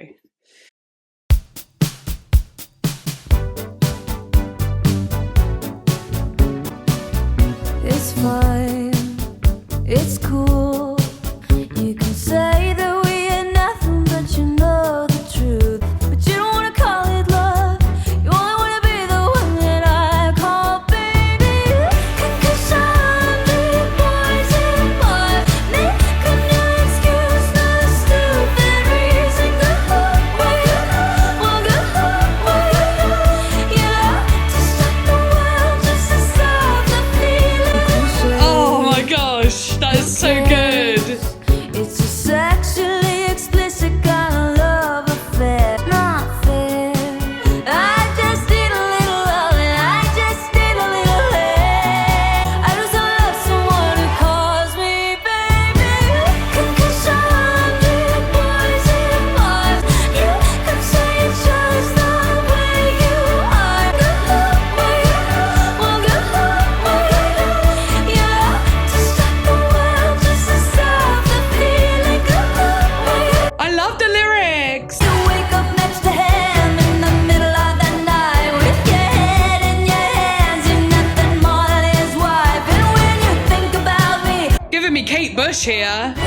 push here. I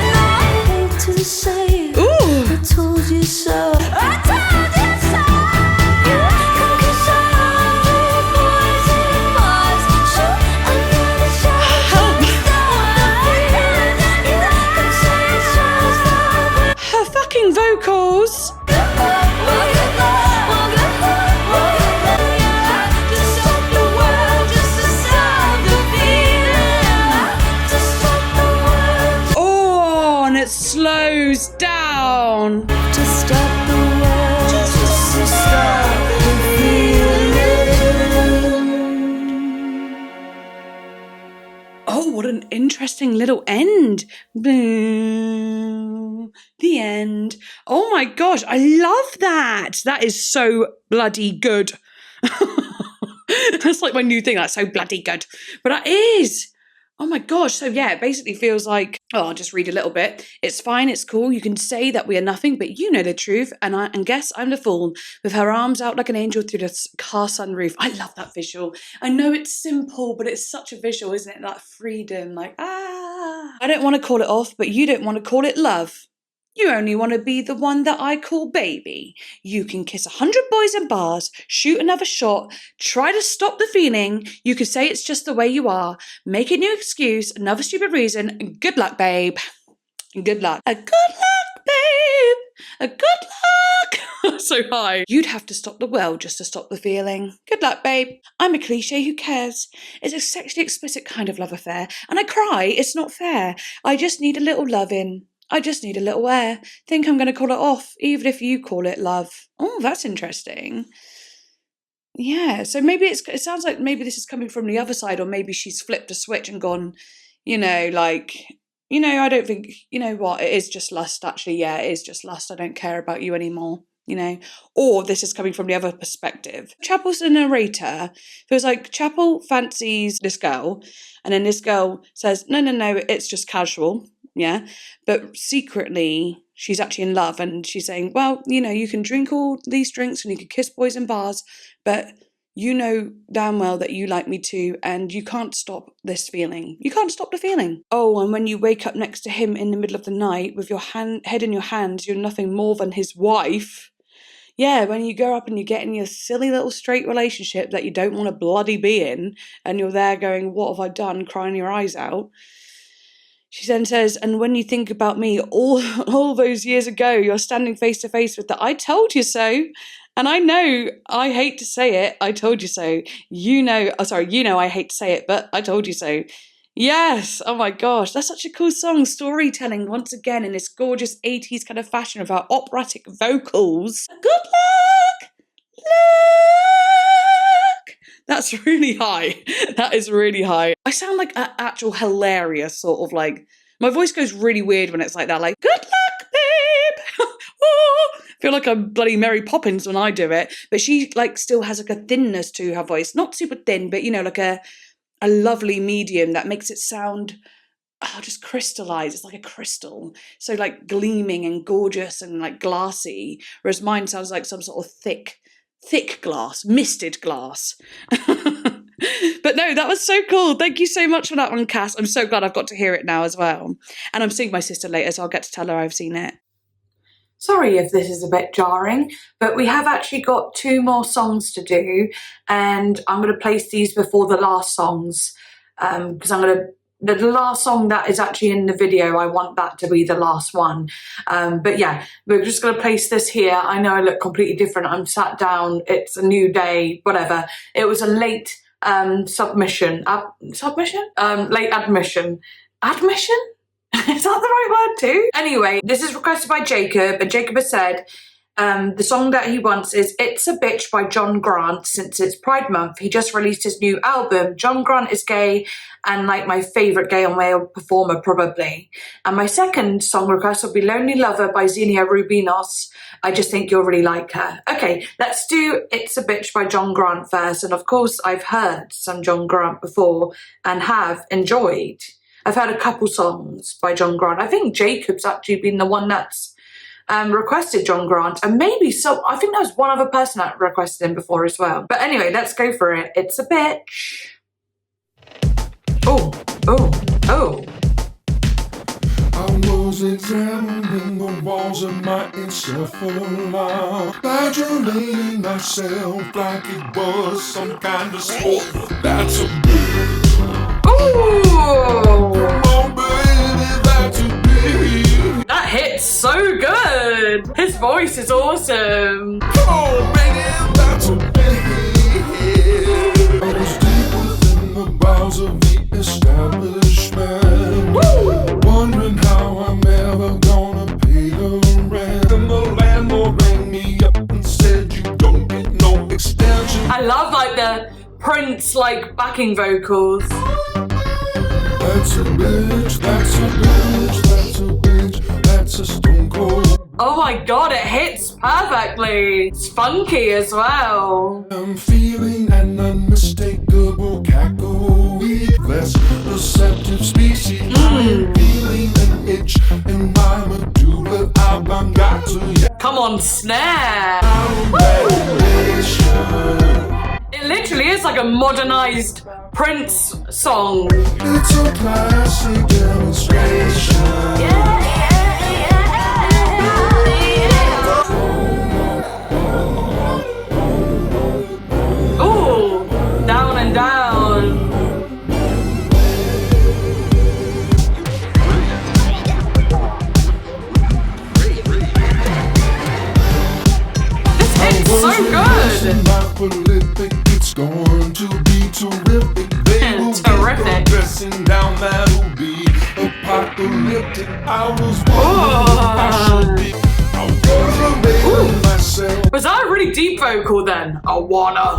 hate to say it, Ooh. I told you so. I told you so. Come kiss all the boys and bars. Shoot another shot. Help. Stop. Her fucking vocals. Oh, and it slows down. To stop the world, just to stop the feeling. Oh, what an interesting little end. Boom. The end. Oh my gosh, I love that. That is so bloody good. That's like my new thing. That's so bloody good. But that is. Oh my gosh. So yeah, it basically feels like, oh, I'll just read a little bit. It's fine. It's cool. You can say that we are nothing, but you know the truth. And guess I'm the fool, with her arms out like an angel through the car sunroof. I love that visual. I know it's simple, but it's such a visual, isn't it? That freedom, like, ah. I don't want to call it off, but you don't want to call it love. You only want to be the one that I call baby. You can kiss 100 boys in bars, shoot another shot, try to stop the feeling. You could say it's just the way you are, make a new excuse, another stupid reason. Good luck, babe. Good luck. A good luck, babe. A good luck. So high. You'd have to stop the world just to stop the feeling. Good luck, babe. I'm a cliche, who cares? It's a sexually explicit kind of love affair. And I cry, it's not fair. I just need a little loving. I just need a little air. Think I'm going to call it off, even if you call it love. Oh, that's interesting. Yeah, so maybe it sounds like maybe this is coming from the other side, or maybe she's flipped a switch and gone, like, I don't think, you know what, it is just lust, actually. Yeah, it is just lust. I don't care about you anymore. Or this is coming from the other perspective. Chappell's the narrator. Feels like Chappell fancies this girl, and then this girl says, no, it's just casual. Yeah, but secretly she's actually in love, and she's saying, well, you can drink all these drinks and you can kiss boys in bars, but you know damn well that you like me too, and you can't stop this feeling. You can't stop the feeling. Oh, and when you wake up next to him in the middle of the night with your head in your hands, you're nothing more than his wife. Yeah, when you go up and you get in your silly little straight relationship that you don't want to bloody be in, and you're there going, what have I done, crying your eyes out. She then says, and when you think about me all those years ago, you're standing face to face with the I told you so. And I know I hate to say it, I told you so. I hate to say it, but I told you so. Yes, oh my gosh, that's such a cool song. Storytelling once again in this gorgeous 80s kind of fashion of our operatic vocals. Good luck! That's really high. That is really high. I sound like an actual hilarious sort of like, my voice goes really weird when it's like that, like, good luck, babe. Oh, I feel like I'm bloody Mary Poppins when I do it. But she like still has like a thinness to her voice. Not super thin, but like a lovely medium that makes it sound just crystallized. It's like a crystal. So like gleaming and gorgeous and like glassy. Whereas mine sounds like some sort of thick glass, misted glass. But no, that was so cool. Thank you so much for that one, Cass. I'm so glad I've got to hear it now as well. And I'm seeing my sister later, so I'll get to tell her I've seen it. Sorry if this is a bit jarring, but we have actually got 2 more songs to do, and I'm going to place these before the last songs, because the last song that is actually in the video, I want that to be the last one. But yeah, we're just going to place this here. I know I look completely different. I'm sat down. It's a new day, whatever. It was a late submission. Late admission. Admission? Is that the right word too? Anyway, this is requested by Jacob, and Jacob has said, the song that he wants is It's a Bitch by John Grant. Since it's Pride Month, he just released his new album. John Grant is gay and like my favourite gay or male performer probably. And my second song request will be Lonely Lover by Xenia Rubinos. I just think you'll really like her. Okay, let's do It's a Bitch by John Grant first. And of course, I've heard some John Grant before and have enjoyed. I've heard a couple songs by John Grant. I think Jacob's actually been the one that's requested John Grant, and maybe I think there was one other person that requested him before as well. But anyway, let's go for it. It's a bitch. Oh. was examining the walls of my encephalon, congratulating myself like it was some kind of sport. That's a bitch. Ooh! Come on, baby, that's a bitch. That hits so good! His voice is awesome. Come on, baby, that's a bitch. I was deep within the bowels of the establishment. Woo! Wondering how I'm ever gonna pay the rent. And the landlord rang me up and said you don't get no extension. I love like the Prince like backing vocals. That's a bitch, that's a bitch, that's a bitch, that's a stone cold. Oh my god, it hits perfectly. It's funky as well. I'm feeling an unmistakable cackle, less receptive species. I'm feeling an itch in my medulla. I've got to Come on, snare. It literally is like a modernized Prince song. It's a classic demonstration. Ooh, down and down. This hits so good. It's going to be terrific. They will Terrific. be progressing down. That'll be apocalyptic. I was myself. Was that a really deep vocal then? I wanna. I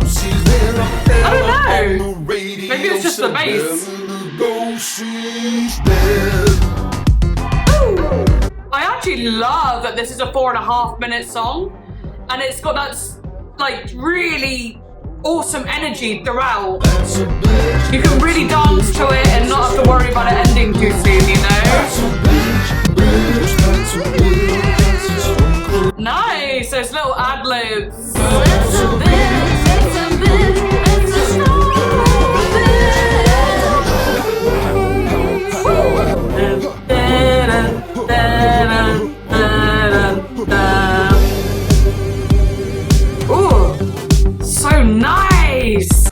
don't know. Maybe it's just the bass. I actually love that this is a 4.5 minute song and it's got that like really awesome energy throughout. You can really dance to it and not have to worry about it ending too soon, you know? Nice, there's little ad-libs. Ooh, so nice.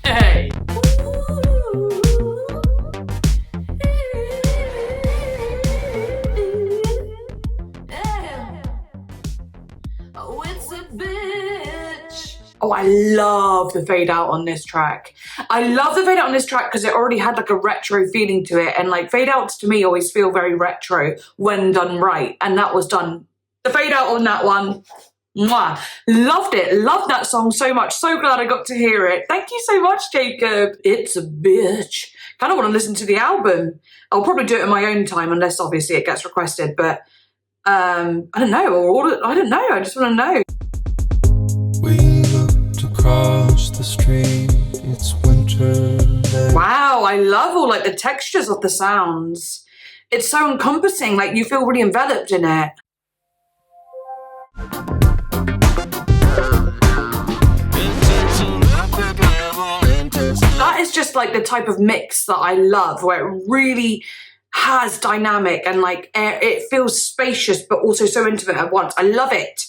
Hey. Oh, I love the fade out on this track. I love the fade out on this track because it already had like a retro feeling to it. And like fade outs to me always feel very retro when done right. And that was done. The fade out on that one. Mwah. Loved it. Loved that song so much. So glad I got to hear it. Thank you so much, Jacob. It's a bitch. Kind of want to listen to the album. I'll probably do it in my own time unless obviously it gets requested. But I don't know. I don't know. I just want to know. We looked across the street. It's winter. Wow, I love all like the textures of the sounds. It's so encompassing. Like you feel really enveloped in it. That is just like the type of mix that I love, where it really has dynamic and like it feels spacious but also so intimate at once. I love it.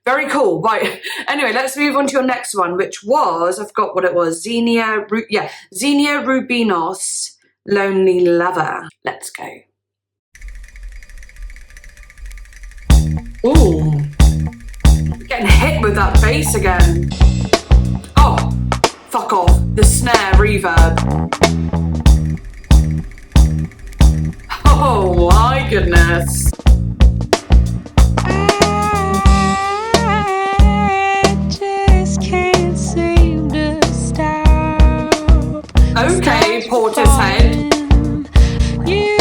Very cool. Right. Anyway, let's move on to your next one, which was, I forgot what it was. Xenia Rubinos, Lonely Lover. Let's go. Ooh. Getting hit with that bass again. Oh, fuck off. The snare reverb. Oh my goodness. Okay, Portishead. You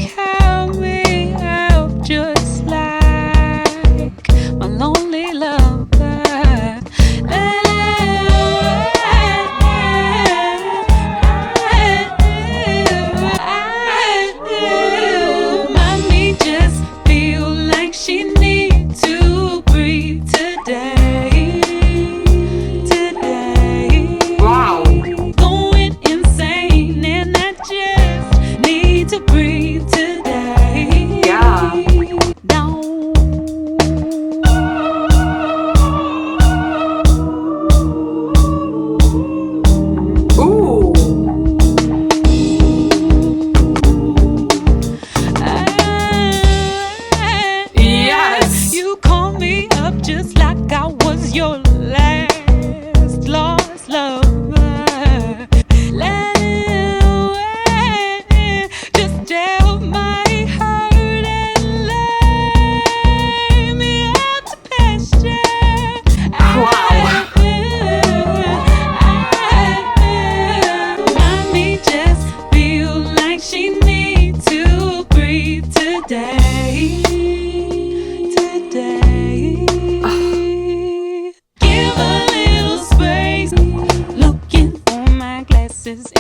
count me out just like my lonely lover. Mommy just feel like she needs to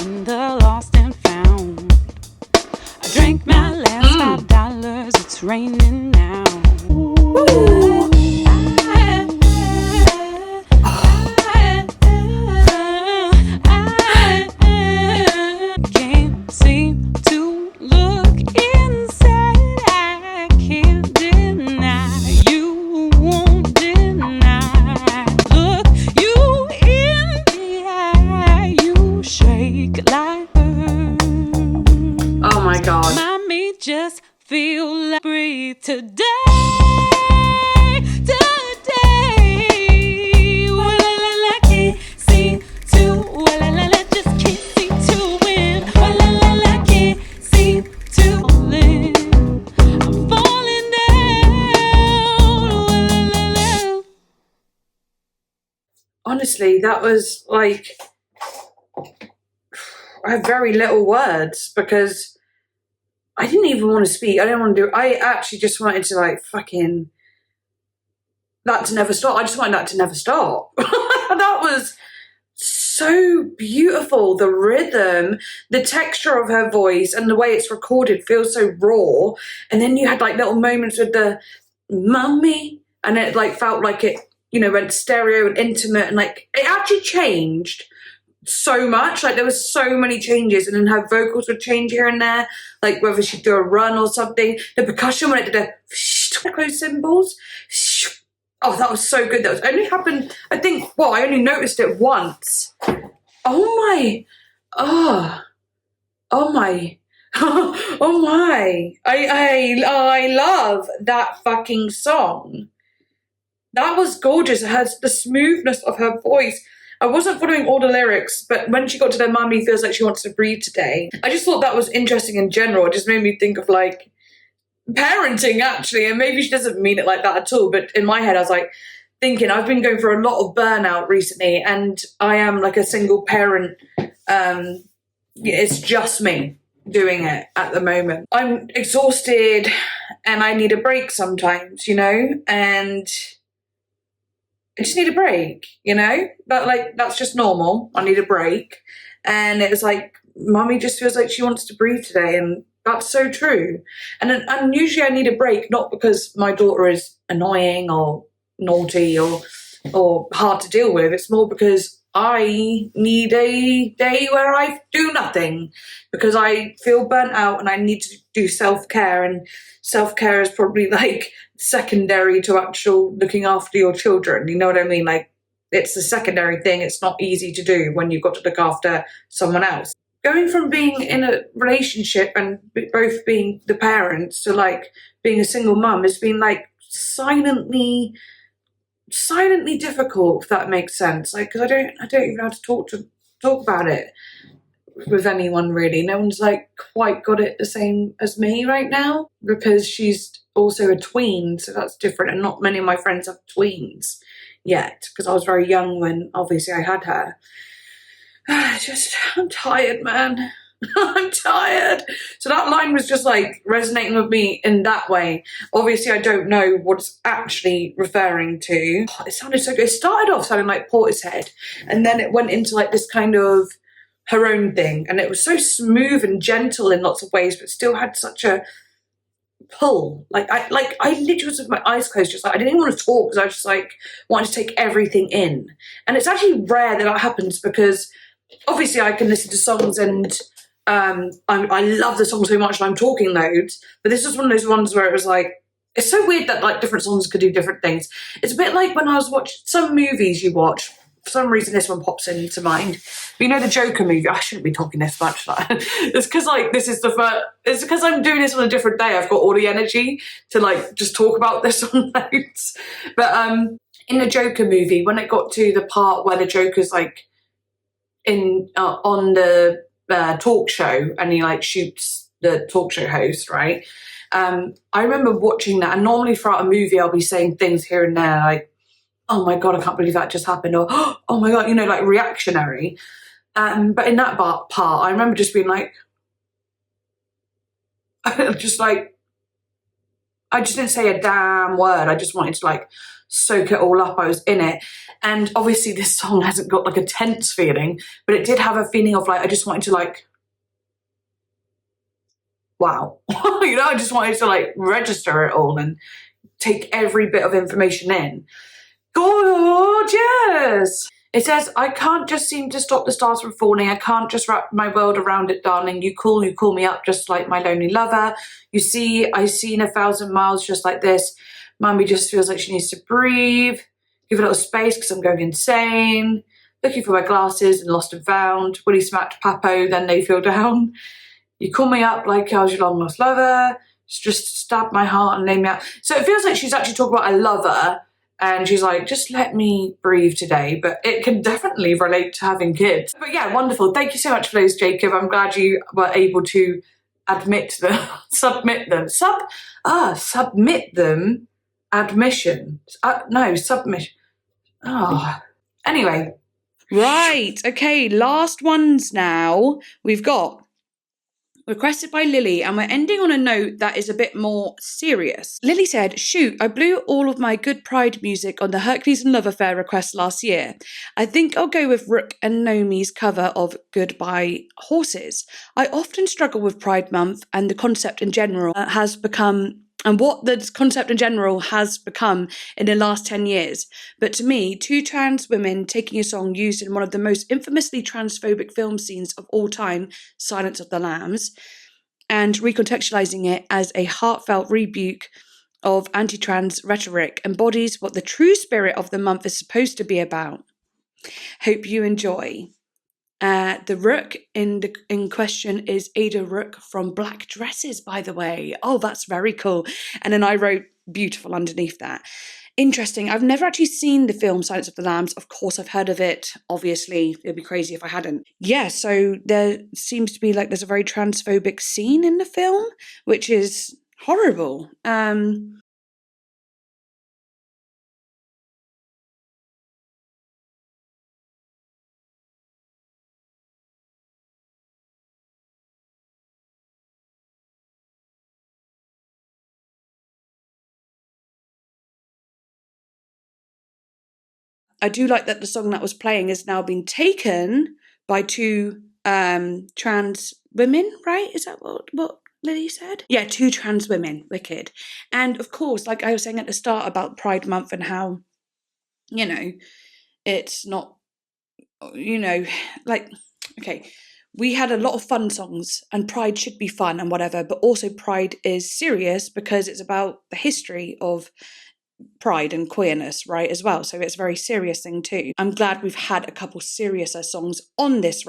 in the lost and found. I drank my last $5, it's raining now. Can't seem to look inside. I can't deny, you won't deny. Look you in the eye, you shake like her. Oh my god. Mommy, just feel like breathe today. Well, I can't seem to. Well, I just can't seem to win. Well, I can't seem to live. I'm falling down. Well, Honestly, that was like, I have very little words because I didn't even want to speak. I didn't want to do it. I actually just wanted to like fucking that to never stop. I just wanted that to never stop. That was so beautiful. The rhythm, the texture of her voice and the way it's recorded feels so raw. And then you had like little moments with the mummy and it like felt like it, you know, went stereo and intimate and like it actually changed so much. Like there was so many changes and then her vocals would change here and there, like whether she'd do a run or something. The percussion when it did a close cymbals. Oh, that was so good. That was only happened, I think, well, I only noticed it once. Oh my, oh my, oh my. I love that fucking song. That was gorgeous. It has the smoothness of her voice. I wasn't following all the lyrics, but when she got to the mummy feels like she wants to breathe today, I just thought that was interesting in general. It just made me think of like parenting actually, and maybe she doesn't mean it like that at all, but in my head I was like thinking I've been going through a lot of burnout recently and I am like a single parent. It's just me doing it at the moment. I'm exhausted and I need a break sometimes, you know, and I just need a break, you know, but like that's just normal. I need a break. And it was like mummy just feels like she wants to breathe today, and that's so true. And usually I need a break, not because my daughter is annoying or naughty or hard to deal with. It's more because I need a day where I do nothing because I feel burnt out and I need to do self-care, and self-care is probably like secondary to actual looking after your children. You know what I mean? Like it's the secondary thing. It's not easy to do when you've got to look after someone else. Going from being in a relationship and both being the parents to like being a single mum has been like silently difficult, if that makes sense. Like, because I don't even know how to talk about it with anyone really. No one's like quite got it the same as me right now because she's also a tween, so that's different. And not many of my friends have tweens yet because I was very young when obviously I had her. I'm tired, man. I'm tired. So that line was just like resonating with me in that way. Obviously, I don't know what it's actually referring to. It sounded so good. It started off sounding like Portishead, and then it went into like this kind of her own thing, and it was so smooth and gentle in lots of ways, but still had such a pull. I literally was with my eyes closed, just like I didn't even want to talk because I was just like wanted to take everything in. And it's actually rare that happens because obviously I can listen to songs and I love the song so much and I'm talking loads, but this was one of those ones where it was like, it's so weird that like different songs could do different things. It's a bit like when I was watching some movies you watch. For some reason this one pops into mind. But you know the Joker movie? I shouldn't be talking this much. It's because like this is the first, it's because I'm doing this on a different day. I've got all the energy to like just talk about this on notes. But in the Joker movie, when it got to the part where the Joker's like in on the talk show and he like shoots the talk show host, right? I remember watching that, and normally throughout a movie I'll be saying things here and there like, oh my god, I can't believe that just happened, or oh my god, you know, like reactionary. But in that part I remember just being like just like I just didn't say a damn word. I just wanted to like soak it all up. I was in it. And obviously this song hasn't got like a tense feeling, but it did have a feeling of like, I just wanted to like, wow. You know, I just wanted to like register it all and take every bit of information in. Gorgeous! It says, I can't just seem to stop the stars from falling. I can't just wrap my world around it, darling. You call me up just like my lonely lover. You see, I've seen 1,000 miles just like this. Mummy just feels like she needs to breathe. Give a little space because I'm going insane. Looking for my glasses and lost and found. Willie smacked Papo, then they fell down. You call me up like I was your long lost lover. Just stab my heart and lay me out. So it feels like she's actually talking about a lover. And she's like, just let me breathe today. But it can definitely relate to having kids. But yeah, wonderful. Thank you so much for those, Jacob. I'm glad you were able to submit them. Submit them. Admission. Submission. Oh. Anyway. Right. Okay. Last ones now. We've got requested by Lily, and we're ending on a note that is a bit more serious. Lily said, shoot, I blew all of my good Pride music on the Hercules and Love Affair request last year. I think I'll go with Rook and Nomi's cover of Goodbye Horses. I often struggle with Pride Month and the concept in general has become in the last 10 years. But to me, two trans women taking a song used in one of the most infamously transphobic film scenes of all time, Silence of the Lambs, and recontextualizing it as a heartfelt rebuke of anti-trans rhetoric embodies what the true spirit of the month is supposed to be about. Hope you enjoy. The Rook in question is Ada Rook from Black Dresses, by the way. Oh, that's very cool. And then I wrote beautiful underneath that. Interesting. I've never actually seen the film Silence of the Lambs. Of course, I've heard of it. Obviously, it'd be crazy if I hadn't. Yeah, so there seems to be like there's a very transphobic scene in the film, which is horrible. I do like that the song that was playing has now been taken by two trans women, right? Is that what Lily said? Yeah, two trans women. Wicked. And of course, like I was saying at the start about Pride Month and how, you know, it's not, you know, like, okay, we had a lot of fun songs and Pride should be fun and whatever, but also Pride is serious because it's about the history of pride and queerness, right, as well. So it's a very serious thing too. I'm glad we've had a couple seriouser songs on this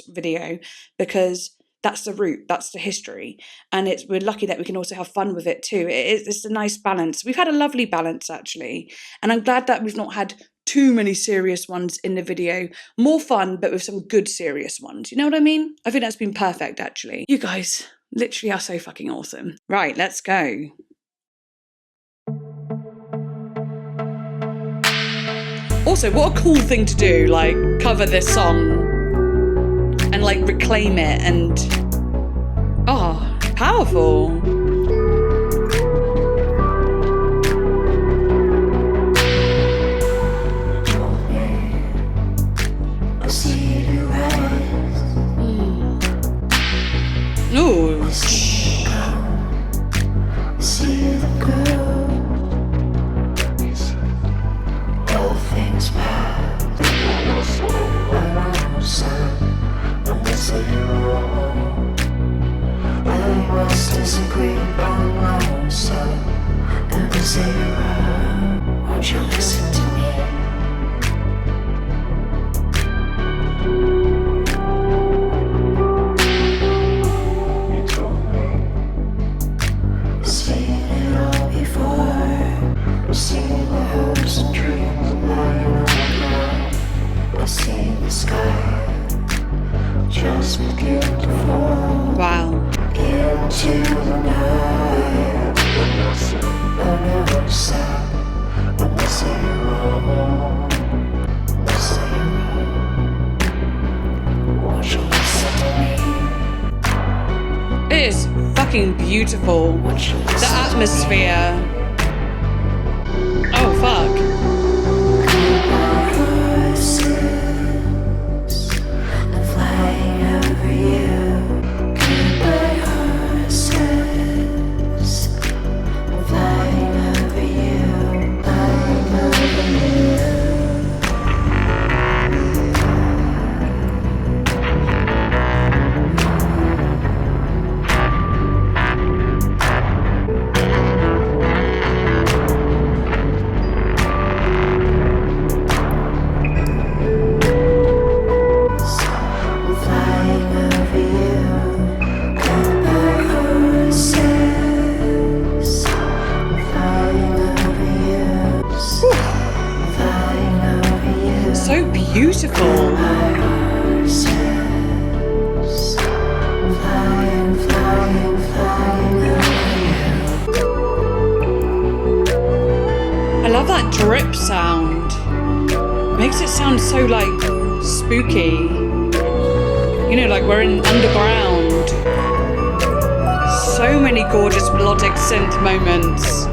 video because that's the root, that's the history, and we're lucky that we can also have fun with it too. It's a nice balance. We've had a lovely balance actually, and I'm glad that we've not had too many serious ones in the video. More fun, but with some good serious ones. You know what I mean? I think that's been perfect actually. You guys literally are so fucking awesome. Right, let's go. Also, what a cool thing to do, like, cover this song and, like, reclaim it and... Oh, powerful. Ooh. Won't you listen to me? You told me, seen it all before. Seen the hopes and dreams lying on the ground. I see the sky just begin to fall. Wow. Into the night. I never said. It is fucking beautiful. The atmosphere. Oh, fuck. So beautiful. I love that drip sound. Makes it sound so like spooky. You know, like we're in underground. So many gorgeous melodic synth moments.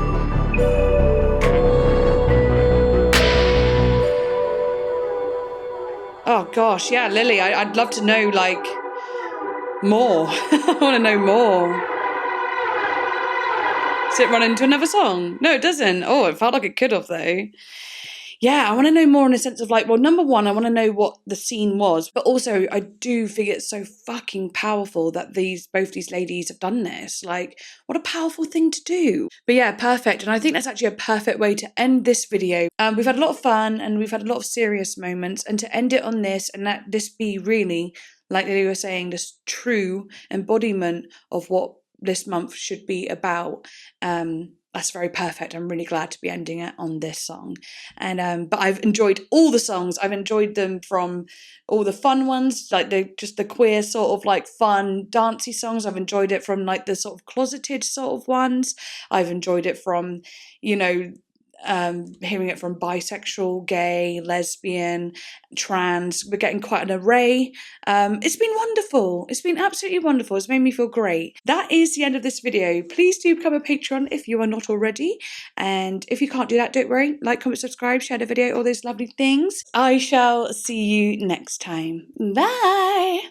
Oh gosh, yeah, Lily, I'd love to know like more. I want to know more. Does it run into another song? No, it doesn't. Oh, it felt like it could have though. Yeah, I want to know more in a sense of like, well, number one, I want to know what the scene was, but also I do think it's so fucking powerful that both these ladies have done this. Like, what a powerful thing to do. But yeah, perfect. And I think that's actually a perfect way to end this video. We've had a lot of fun and we've had a lot of serious moments, and to end it on this and let this be really, like they were saying, this true embodiment of what this month should be about. That's very perfect. I'm really glad to be ending it on this song. And but I've enjoyed all the songs. I've enjoyed them from all the fun ones, like the queer sort of like fun dancey songs. I've enjoyed it from like the sort of closeted sort of ones. I've enjoyed it from, you know, hearing it from bisexual, gay, lesbian, trans. We're getting quite an array. It's been wonderful. It's been absolutely wonderful. It's made me feel great. That is the end of this video. Please do become a patron if you are not already. And if you can't do that, don't worry. Like, comment, subscribe, share the video, all those lovely things. I shall see you next time. Bye.